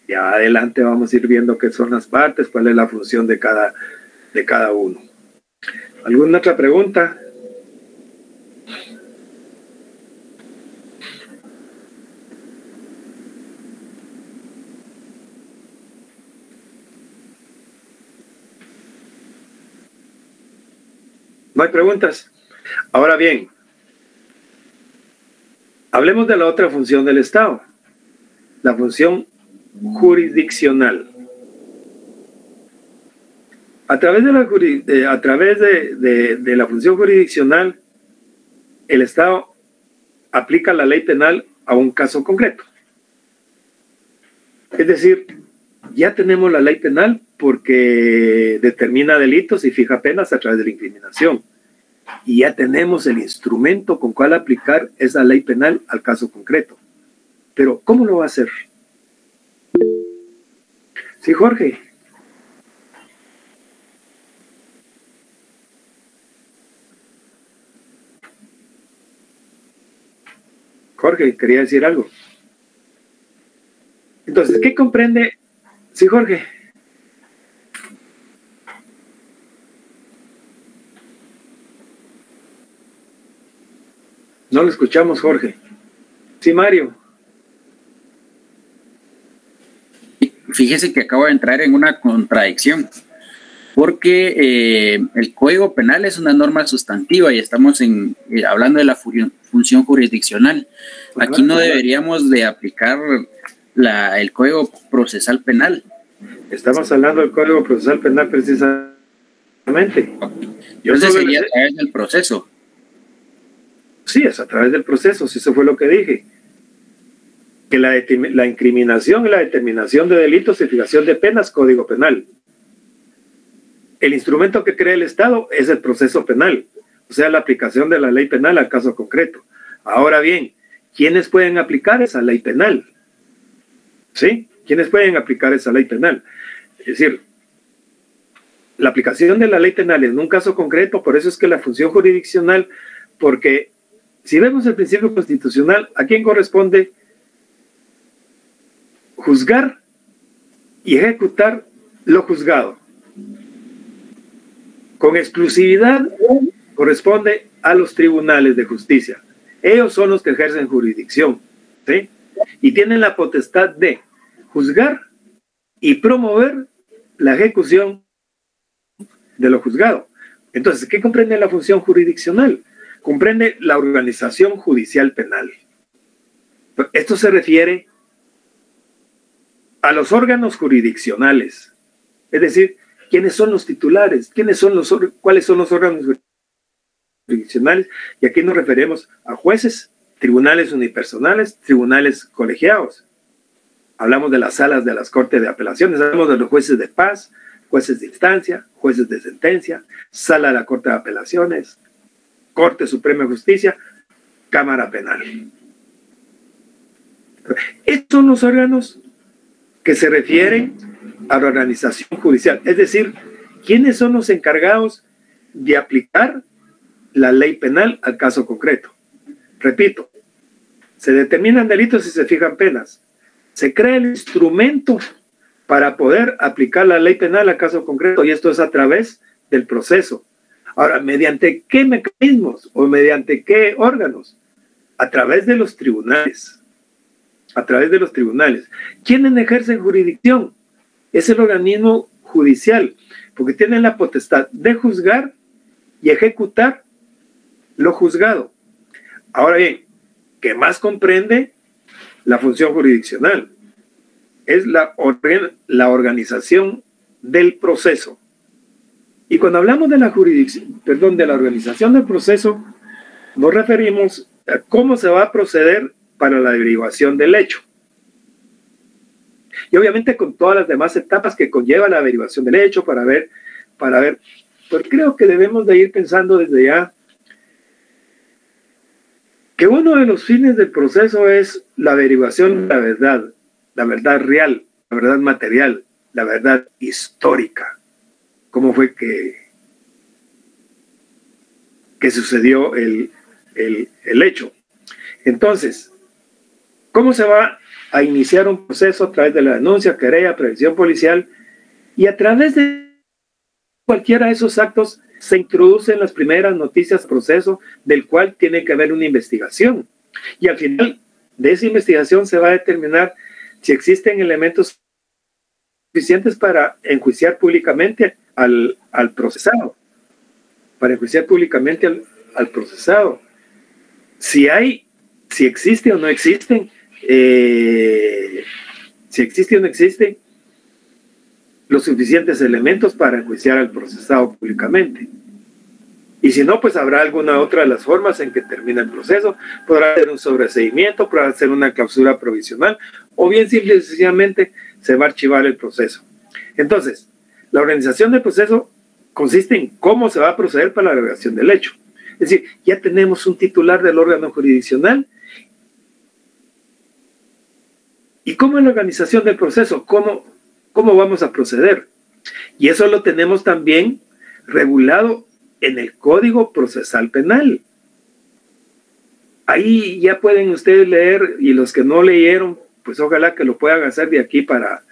Ya adelante vamos a ir viendo qué son las partes, cuál es la función de cada uno. ¿Alguna otra pregunta? ¿No hay preguntas? Ahora bien, hablemos de la otra función del Estado, la función jurisdiccional. A través de la función jurisdiccional, el Estado aplica la ley penal a un caso concreto. Es decir, ya tenemos la ley penal porque determina delitos y fija penas a través de la incriminación. Y ya tenemos el instrumento con cual aplicar esa ley penal al caso concreto. Pero, ¿cómo lo va a hacer? Sí, Jorge. Jorge, quería decir algo. Entonces, ¿qué comprende? Sí, Jorge. No lo escuchamos, Jorge. Sí, Mario. Fíjese que acabo de entrar en una contradicción, porque el Código Penal es una norma sustantiva y estamos hablando de la función jurisdiccional. Aquí no deberíamos de aplicar el Código Procesal Penal. Estamos hablando del Código Procesal Penal precisamente. Entonces sería a través del proceso. Sí, es a través del proceso, si eso fue lo que dije. Que la incriminación y la determinación de delitos y fijación de penas, Código Penal. El instrumento que crea el Estado es el proceso penal, o sea, la aplicación de la ley penal al caso concreto. Ahora bien, ¿quiénes pueden aplicar esa ley penal? ¿Sí? ¿Quiénes pueden aplicar esa ley penal? Es decir, la aplicación de la ley penal en un caso concreto, por eso es que la función jurisdiccional, porque si vemos el principio constitucional, ¿a quién corresponde juzgar y ejecutar lo juzgado? Con exclusividad corresponde a los tribunales de justicia. Ellos son los que ejercen jurisdicción, ¿sí? Y tienen la potestad de juzgar y promover la ejecución de lo juzgado. Entonces, ¿qué comprende la función jurisdiccional? Comprende la organización judicial penal. Esto se refiere a los órganos jurisdiccionales, es decir, ¿quiénes son los titulares? ¿Cuáles son los órganos jurisdiccionales? Y aquí nos referimos a jueces, tribunales unipersonales, tribunales colegiados. Hablamos de las salas de las Cortes de Apelaciones, hablamos de los jueces de paz, jueces de instancia, jueces de sentencia, sala de la Corte de Apelaciones, Corte Suprema de Justicia, Cámara Penal. Estos son los órganos que se refieren a la organización judicial, es decir, ¿quiénes son los encargados de aplicar la ley penal al caso concreto? Repito, se determinan delitos y se fijan penas. Se crea el instrumento para poder aplicar la ley penal al caso concreto, y esto es a través del proceso. Ahora, ¿mediante qué mecanismos o mediante qué órganos? A través de los tribunales. A través de los tribunales. ¿Quiénes ejercen jurisdicción? Es el organismo judicial, porque tienen la potestad de juzgar y ejecutar lo juzgado. Ahora bien, ¿qué más comprende la función jurisdiccional? Es la organización del proceso. Y cuando hablamos de la jurisdicción, de la organización del proceso, nos referimos a cómo se va a proceder para la averiguación del hecho. Y obviamente con todas las demás etapas que conlleva la averiguación del hecho para ver, pues creo que debemos de ir pensando desde ya que uno de los fines del proceso es la averiguación de la verdad real, la verdad material, la verdad histórica. ¿Cómo fue que sucedió el hecho? Entonces, ¿cómo se va a iniciar un proceso? A través de la denuncia, querella, previsión policial, y a través de cualquiera de esos actos se introducen las primeras noticias de proceso, del cual tiene que haber una investigación. Y al final de esa investigación se va a determinar si existen elementos suficientes para enjuiciar públicamente al procesado. Para enjuiciar públicamente al procesado. Si existe o no existen, los suficientes elementos para enjuiciar al procesado públicamente. Y si no, pues habrá alguna otra de las formas en que termina el proceso. Podrá ser un sobreseimiento, podrá ser una clausura provisional, o bien simple y sencillamente se va a archivar el proceso. Entonces, la organización del proceso consiste en cómo se va a proceder para la averiguación del hecho. Es decir, ya tenemos un titular del órgano jurisdiccional. ¿Y cómo es la organización del proceso? ¿Cómo vamos a proceder? Y eso lo tenemos también regulado en el Código Procesal Penal. Ahí ya pueden ustedes leer, y los que no leyeron, pues ojalá que lo puedan hacer de aquí para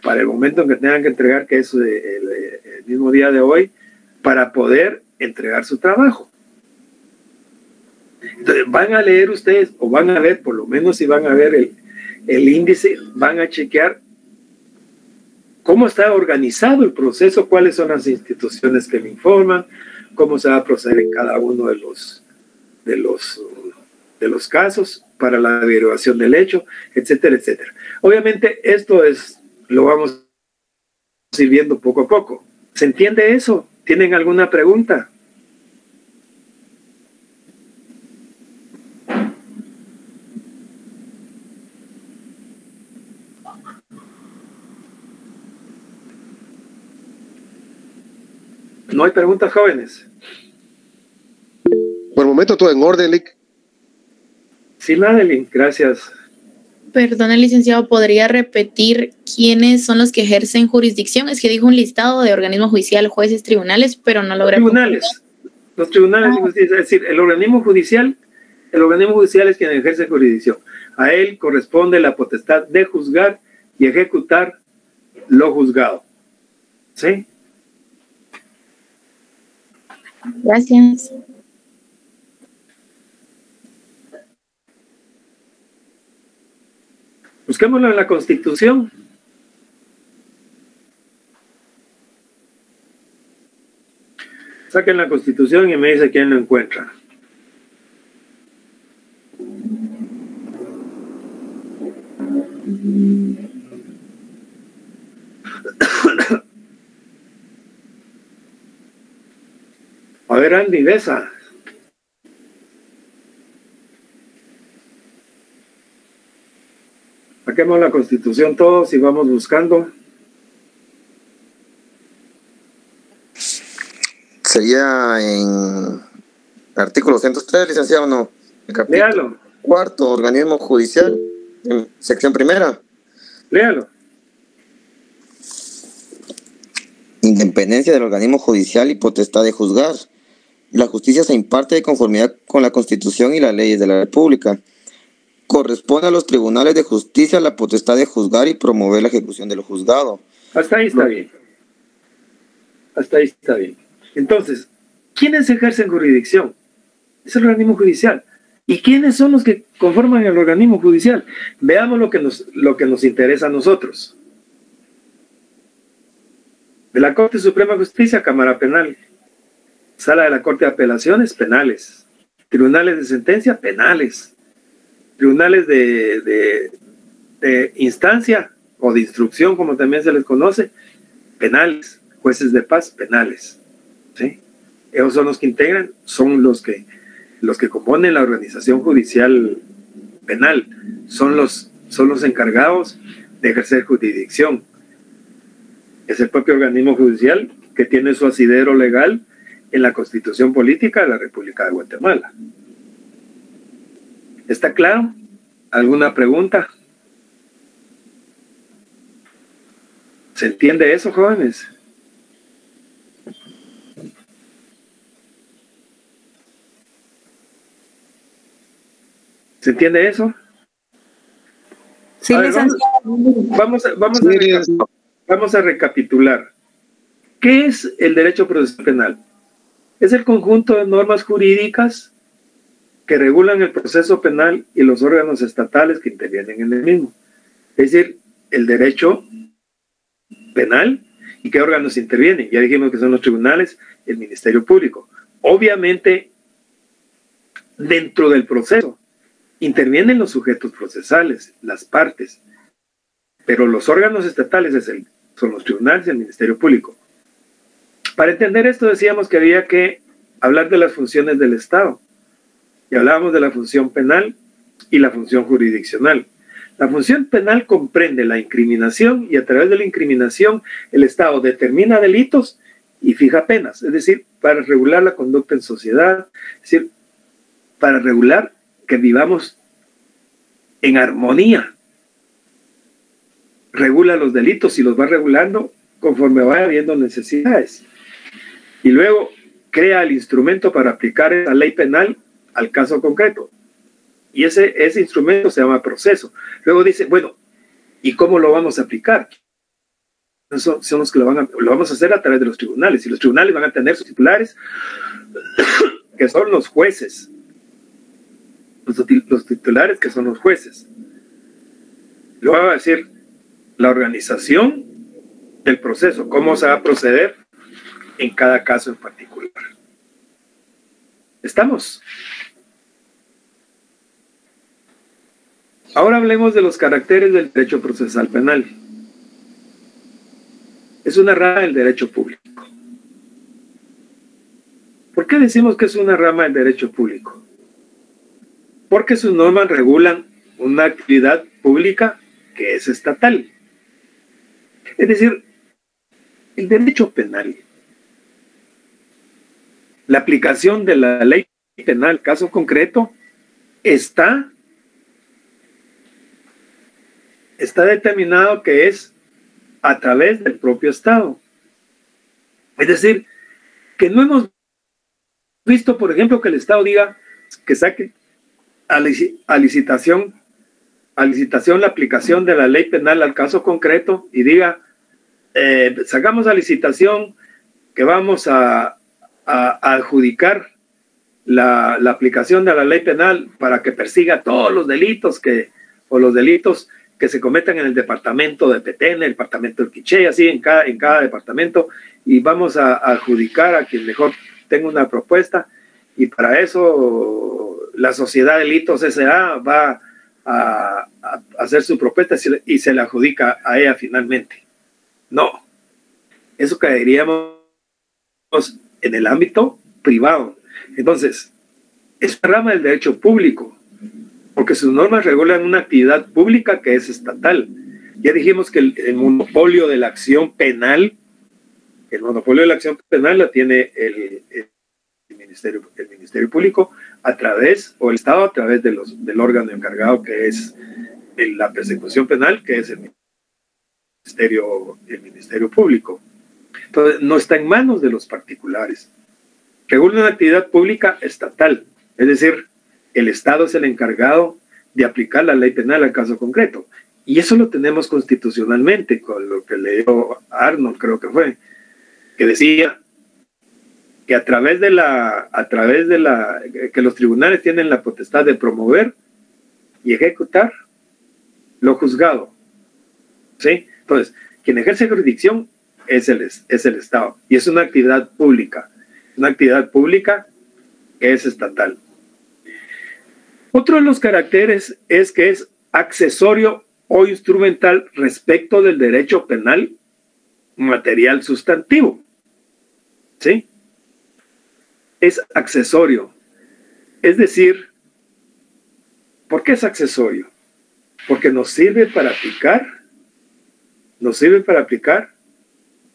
el momento en que tengan que entregar, que es el mismo día de hoy, para poder entregar su trabajo. Entonces, van a leer ustedes, o van a ver, por lo menos si van a ver el índice, van a chequear cómo está organizado el proceso, cuáles son las instituciones que le informan, cómo se va a proceder en cada uno de los casos para la averiguación del hecho, etcétera, etcétera. Obviamente esto lo vamos a ir viendo poco a poco. ¿Se entiende eso? ¿Tienen alguna pregunta? ¿No hay preguntas, jóvenes? Por el momento todo en orden, Lick. Sí, Madeline, gracias. Perdón, licenciado, ¿podría repetir quiénes son los que ejercen jurisdicción? Es que dijo un listado de organismos judiciales, jueces, tribunales, pero no logré. Los tribunales de justicia, es decir, el organismo judicial es quien ejerce jurisdicción. A él corresponde la potestad de juzgar y ejecutar lo juzgado. ¿Sí? Gracias. Busquémoslo en la Constitución. Saquen la Constitución y me dice quién lo encuentra. A ver, Andy, besa. Saquemos la Constitución todos y vamos buscando. Sería en artículo 103, licenciado, ¿no? Léalo. Cuarto, organismo judicial, en sección primera. Léalo. Independencia del organismo judicial y potestad de juzgar. La justicia se imparte de conformidad con la Constitución y las leyes de la República. Corresponde a los tribunales de justicia la potestad de juzgar y promover la ejecución de lo juzgado. Hasta ahí está bien. Hasta ahí está bien. Entonces, ¿quiénes ejercen jurisdicción? Es el organismo judicial. ¿Y quiénes son los que conforman el organismo judicial? Veamos lo que nos interesa a nosotros. De la Corte Suprema de Justicia, Cámara Penal. Sala de la Corte de Apelaciones, penales. Tribunales de sentencia, penales. Tribunales de instancia o de instrucción, como también se les conoce, penales. Jueces de paz, penales. ¿Sí? Ellos son los que integran, son los que componen la organización judicial penal, son los encargados de ejercer jurisdicción. Es el propio organismo judicial que tiene su asidero legal en la Constitución Política de la República de Guatemala. ¿Está claro? ¿Alguna pregunta? ¿Se entiende eso, jóvenes? ¿Se entiende eso? Sí, ver, vamos a recapitular. ¿Qué es el derecho procesal penal? Es el conjunto de normas jurídicas que regulan el proceso penal y los órganos estatales que intervienen en el mismo. Es decir, el derecho penal y qué órganos intervienen. Ya dijimos que son los tribunales, el Ministerio Público. Obviamente, dentro del proceso intervienen los sujetos procesales, las partes, pero los órganos estatales son los tribunales y el Ministerio Público. Para entender esto decíamos que había que hablar de las funciones del Estado. Y hablábamos de la función penal y la función jurisdiccional. La función penal comprende la incriminación y a través de la incriminación el Estado determina delitos y fija penas. Es decir, para regular la conducta en sociedad, es decir, para regular que vivamos en armonía. Regula los delitos y los va regulando conforme va habiendo necesidades. Y luego crea el instrumento para aplicar la ley penal al caso concreto. Y ese instrumento se llama proceso. Luego dice, bueno, ¿y cómo lo vamos a aplicar? Son los que lo vamos a hacer a través de los tribunales. Y los tribunales van a tener sus titulares, que son los jueces. Los titulares que son los jueces. Luego va a decir la organización del proceso, cómo se va a proceder en cada caso en particular. ¿Estamos? Ahora hablemos de los caracteres del derecho procesal penal. Es una rama del derecho público. ¿Por qué decimos que es una rama del derecho público? Porque sus normas regulan una actividad pública que es estatal. Es decir, el derecho penal, la aplicación de la ley penal, caso concreto, está determinado que es a través del propio Estado. Es decir, que no hemos visto, por ejemplo, que el Estado diga que saque a licitación la aplicación de la ley penal al caso concreto y diga, sacamos a licitación que vamos a adjudicar la aplicación de la ley penal para que persiga todos los delitos que se cometan en el departamento de Petén, el departamento del Quiché, así en cada departamento, y vamos a adjudicar a quien mejor tenga una propuesta, y para eso la Sociedad de Delitos S.A. va a hacer su propuesta y se la adjudica a ella finalmente. No, eso caeríamos en el ámbito privado. Entonces, es una rama del derecho público, porque sus normas regulan una actividad pública que es estatal. Ya dijimos que el monopolio de la acción penal, la tiene el Ministerio Público a través, o el Estado a través del órgano encargado que es la persecución penal, que es el Ministerio Público. Entonces, no está en manos de los particulares. Regula una actividad pública estatal, es decir, el Estado es el encargado de aplicar la ley penal al caso concreto. Y eso lo tenemos constitucionalmente, con lo que leyó Arnold, creo que fue, que decía que a través de que los tribunales tienen la potestad de promover y ejecutar lo juzgado. ¿Sí? Entonces, quien ejerce jurisdicción es el Estado, y es una actividad pública que es estatal. Otro de los caracteres es que es accesorio o instrumental respecto del derecho penal material sustantivo. ¿Sí? Es accesorio. Es decir, ¿por qué es accesorio? Porque nos sirve para aplicar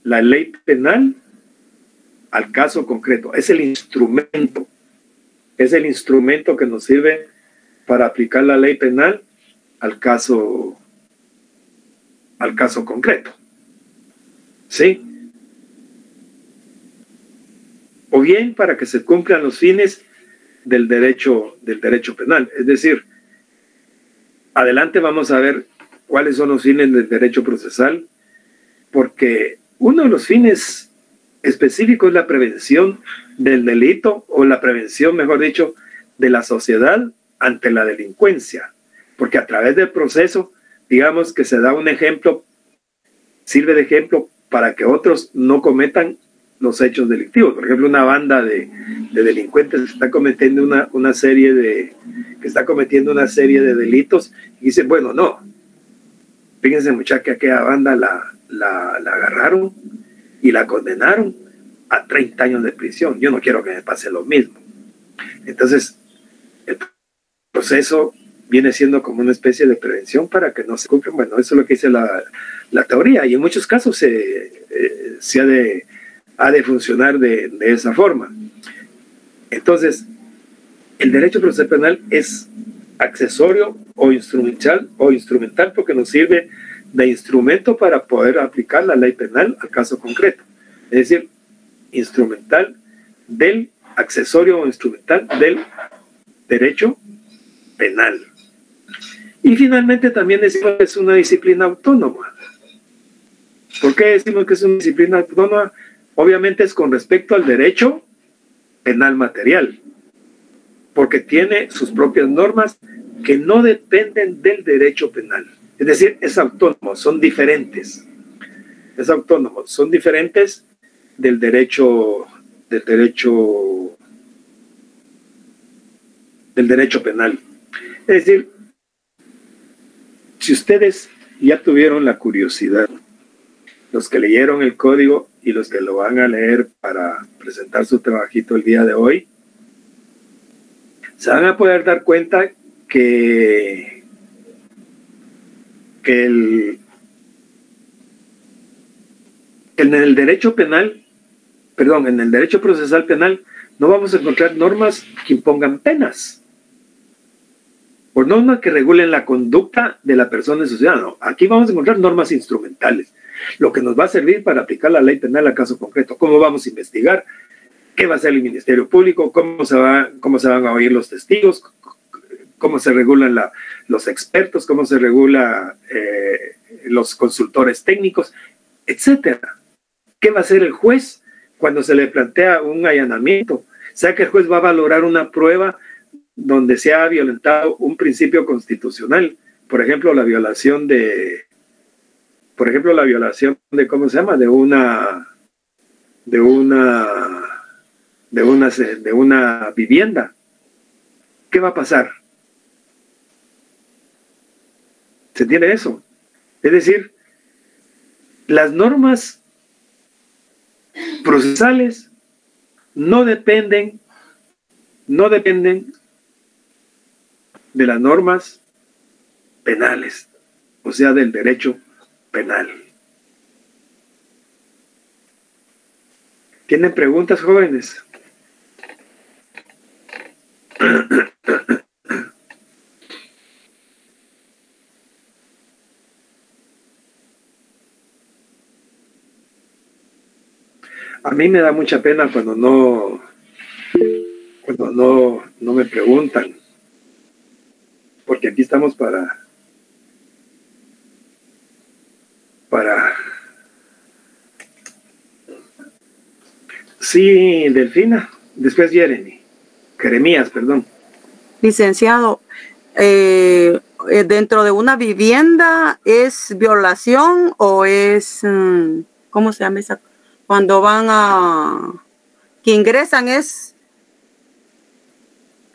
la ley penal al caso concreto. Es el instrumento que nos sirve para aplicar la ley penal al caso concreto. ¿Sí? O bien para que se cumplan los fines del derecho penal. Es decir, adelante vamos a ver cuáles son los fines del derecho procesal, porque uno de los fines específicos es la prevención del delito, o la prevención, mejor dicho, de la sociedad ante la delincuencia, porque a través del proceso, digamos que se da un ejemplo, sirve de ejemplo para que otros no cometan los hechos delictivos. Por ejemplo, una banda de delincuentes que está cometiendo una serie de delitos, y dicen, bueno, no, fíjense muchachos, que aquella banda la agarraron y la condenaron a 30 años de prisión. Yo no quiero que me pase lo mismo. Entonces, el proceso viene siendo como una especie de prevención para que no se cumplan. Bueno, eso es lo que dice la teoría, y en muchos casos ha de funcionar de esa forma. Entonces, el derecho procesal penal es accesorio o instrumental porque nos sirve de instrumento para poder aplicar la ley penal al caso concreto. Es decir, instrumental del accesorio o instrumental del derecho penal. Y finalmente también decimos que es una disciplina autónoma. ¿Por qué decimos que es una disciplina autónoma? Obviamente es con respecto al derecho penal material, porque tiene sus propias normas que no dependen del derecho penal. Es decir, es autónomo, son diferentes. Es autónomo, son diferentes del derecho penal. Es decir, si ustedes ya tuvieron la curiosidad, los que leyeron el código y los que lo van a leer para presentar su trabajito el día de hoy, se van a poder dar cuenta que en el derecho penal, en el derecho procesal penal, no vamos a encontrar normas que impongan penas, o normas que regulen la conducta de la persona en sociedad. No, aquí vamos a encontrar normas instrumentales, lo que nos va a servir para aplicar la ley penal al caso concreto. ¿Cómo vamos a investigar? ¿Qué va a hacer el Ministerio Público? ¿Cómo se van a oír los testigos? ¿Cómo se regulan los expertos? ¿Cómo se regula los consultores técnicos? Etcétera. ¿Qué va a hacer el juez cuando se le plantea un allanamiento? O sea, que el juez va a valorar una prueba donde se ha violentado un principio constitucional. Por ejemplo, la violación de ¿cómo se llama? De una vivienda. ¿Qué va a pasar? ¿Se entiende eso? Es decir, las normas procesales no dependen de las normas penales, o sea, del derecho penal. ¿Tienen preguntas, jóvenes? A mí me da mucha pena cuando no me preguntan, porque aquí estamos para sí, Delfina, después Jeremías, perdón. Licenciado, dentro de una vivienda, ¿es violación o es, cómo se llama esa? Cuando que ingresan es,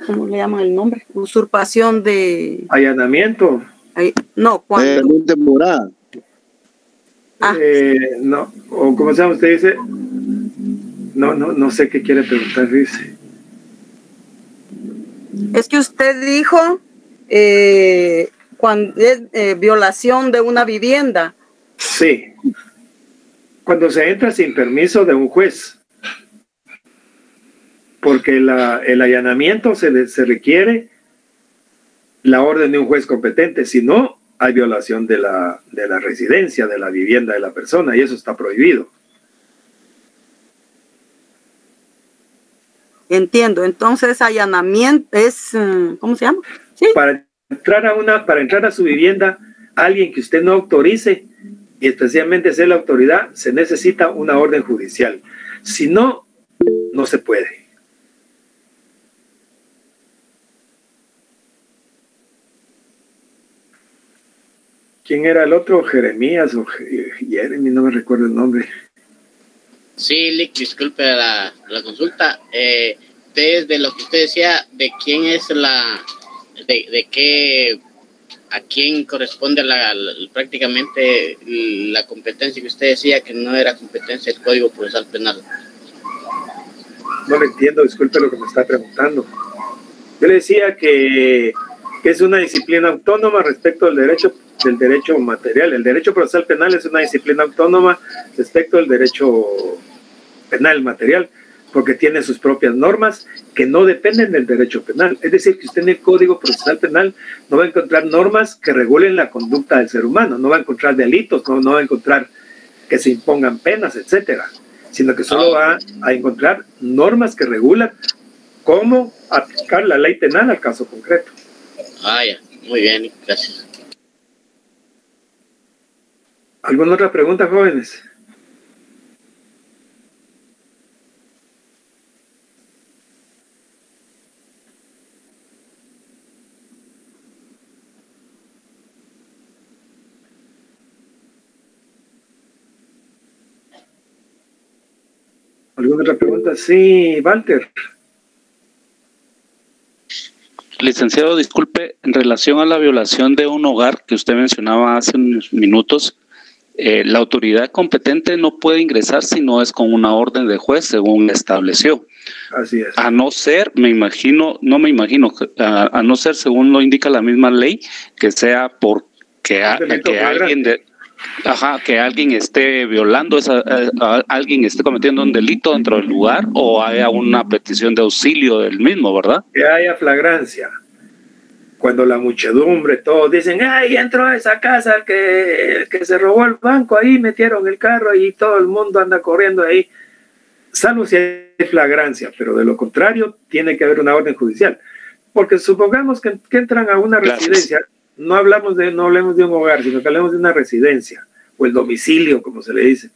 ¿cómo le llaman el nombre? Usurpación de... Allanamiento. No, cuando... de morada. No, o ¿cómo se llama? Usted dice... No sé qué quiere preguntar, dice. Es que usted dijo cuando es violación de una vivienda. Sí. Cuando se entra sin permiso de un juez. Porque el allanamiento se requiere la orden de un juez competente. Si no, hay violación de la residencia, de la vivienda de la persona, y eso está prohibido. Entiendo, entonces allanamiento es, ¿cómo se llama? ¿Sí? Para entrar a su vivienda, alguien que usted no autorice, y especialmente sea la autoridad, se necesita una orden judicial. Si no, no se puede. ¿Quién era el otro? Jeremías o Jeremy, no me recuerdo el nombre. Sí, Lick, disculpe la consulta. Desde lo que usted decía, ¿de quién es de qué, a quién corresponde prácticamente la competencia que usted decía que no era competencia del Código Procesal Penal? No lo entiendo, disculpe lo que me está preguntando. Yo le decía que es una disciplina autónoma respecto del derecho material. El derecho procesal penal es una disciplina autónoma respecto al derecho penal material, porque tiene sus propias normas que no dependen del derecho penal. Es decir, que usted en el Código Procesal Penal no va a encontrar normas que regulen la conducta del ser humano, no va a encontrar delitos, no va a encontrar que se impongan penas, etcétera, sino que solo va a encontrar normas que regulan cómo aplicar la ley penal al caso concreto. Ya, muy bien, gracias. ¿Alguna otra pregunta, jóvenes? ¿Alguna otra pregunta? Sí, Walter. Licenciado, disculpe, en relación a la violación de un hogar que usted mencionaba hace unos minutos, la autoridad competente no puede ingresar si no es con una orden de juez, según estableció. Así es. A no ser, a no ser, según lo indica la misma ley, que sea porque que alguien esté violando, alguien esté cometiendo un delito dentro del lugar o haya una petición de auxilio del mismo, ¿verdad? Que haya flagrancia. Cuando la muchedumbre, todos dicen, ¡ay, entró a esa casa el que se robó el banco! Ahí metieron el carro y todo el mundo anda corriendo ahí. Salvo si hay flagrancia, pero de lo contrario tiene que haber una orden judicial. Porque supongamos que entran a una residencia, no hablemos de un hogar, sino que hablemos de una residencia o el domicilio, como se le dice.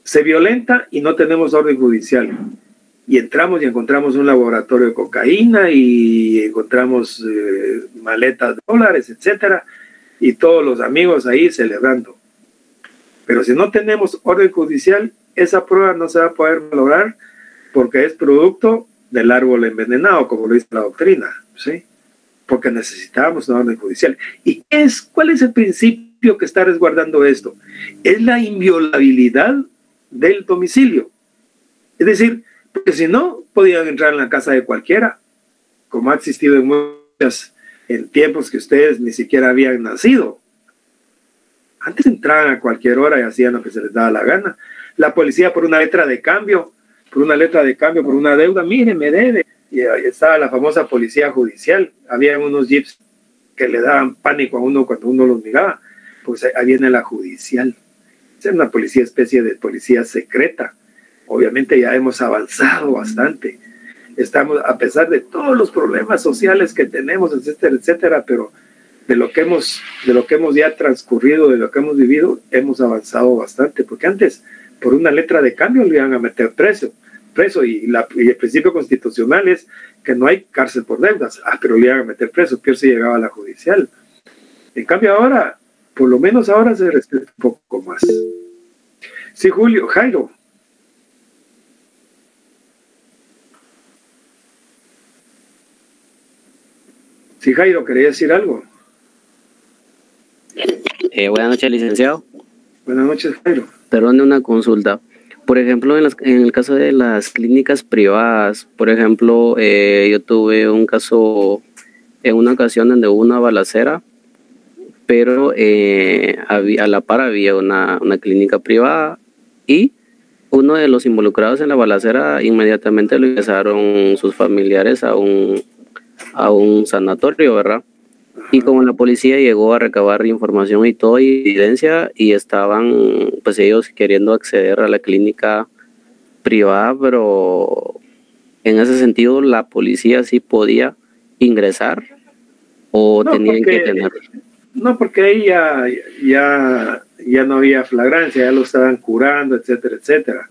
Se violenta y no tenemos orden judicial. Y entramos y encontramos un laboratorio de cocaína y encontramos maletas de dólares, etcétera, y todos los amigos ahí celebrando. Pero si no tenemos orden judicial, esa prueba no se va a poder lograr porque es producto del árbol envenenado, como lo dice la doctrina, ¿sí? Porque necesitamos una orden judicial. ¿Y cuál es el principio que está resguardando esto? Es la inviolabilidad del domicilio. Es decir, porque si no, podían entrar en la casa de cualquiera, como ha existido en tiempos que ustedes ni siquiera habían nacido. Antes entraban a cualquier hora y hacían lo que se les daba la gana. La policía por una letra de cambio, por una deuda, mire, me debe, y ahí estaba la famosa policía judicial. Había unos jeeps que le daban pánico a uno cuando uno los miraba, pues ahí viene la judicial. Es una policía, especie de policía secreta. Obviamente ya hemos avanzado bastante. Estamos, a pesar de todos los problemas sociales que tenemos, etcétera, etcétera, pero de lo que hemos ya transcurrido, de lo que hemos vivido, hemos avanzado bastante, porque antes, por una letra de cambio, le iban a meter preso, y el principio constitucional es que no hay cárcel por deudas, pero le iban a meter preso, peor si llegaba a la judicial. En cambio ahora, por lo menos ahora se respeta un poco más. Sí, Julio, Jairo. Sí, Jairo, ¿quería decir algo? Buenas noches, licenciado. Buenas noches, Jairo. Perdón, una consulta. Por ejemplo, en el caso de las clínicas privadas, por ejemplo, yo tuve un caso en una ocasión donde hubo una balacera, pero a la par había una clínica privada y uno de los involucrados en la balacera inmediatamente lo ingresaron sus familiares a un sanatorio, ¿verdad? Y como la policía llegó a recabar información y todo, y evidencia, y estaban pues ellos queriendo acceder a la clínica privada, pero en ese sentido la policía sí podía ingresar o tenían que tener. No, porque ahí ya no había flagrancia, ya lo estaban curando, etcétera, etcétera.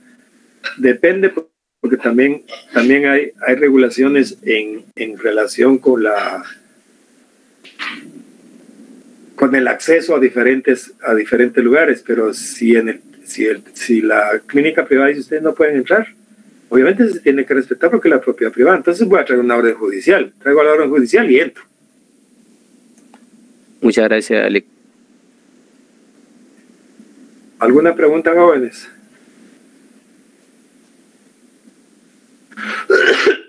Depende, porque también hay regulaciones en relación con el acceso a diferentes lugares, pero si la clínica privada dice ustedes no pueden entrar, obviamente se tiene que respetar porque es la propiedad privada. Entonces voy a traer una orden judicial, traigo la orden judicial y entro. Muchas gracias, Alec. ¿Alguna pregunta, jóvenes?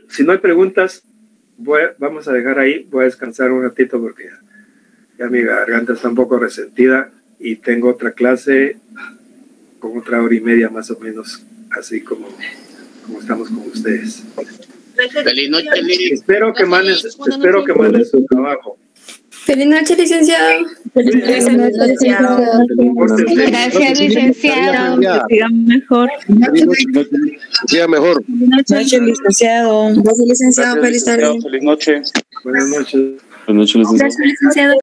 Si no hay preguntas, vamos a dejar ahí, voy a descansar un ratito porque ya mi garganta está un poco resentida y tengo otra clase con otra hora y media más o menos, así como estamos con ustedes. Feliz noche, Liz. Espero que manden su trabajo. Feliz noche, licenciado. Feliz noche, licenciado. Gracias, licenciado. Que siga mejor. Siga mejor. Buenas noches, licenciado. Gracias, licenciado. Feliz tarde. Feliz noche. Buenas noches. Buenas noches, licenciado. Gracias, licenciado.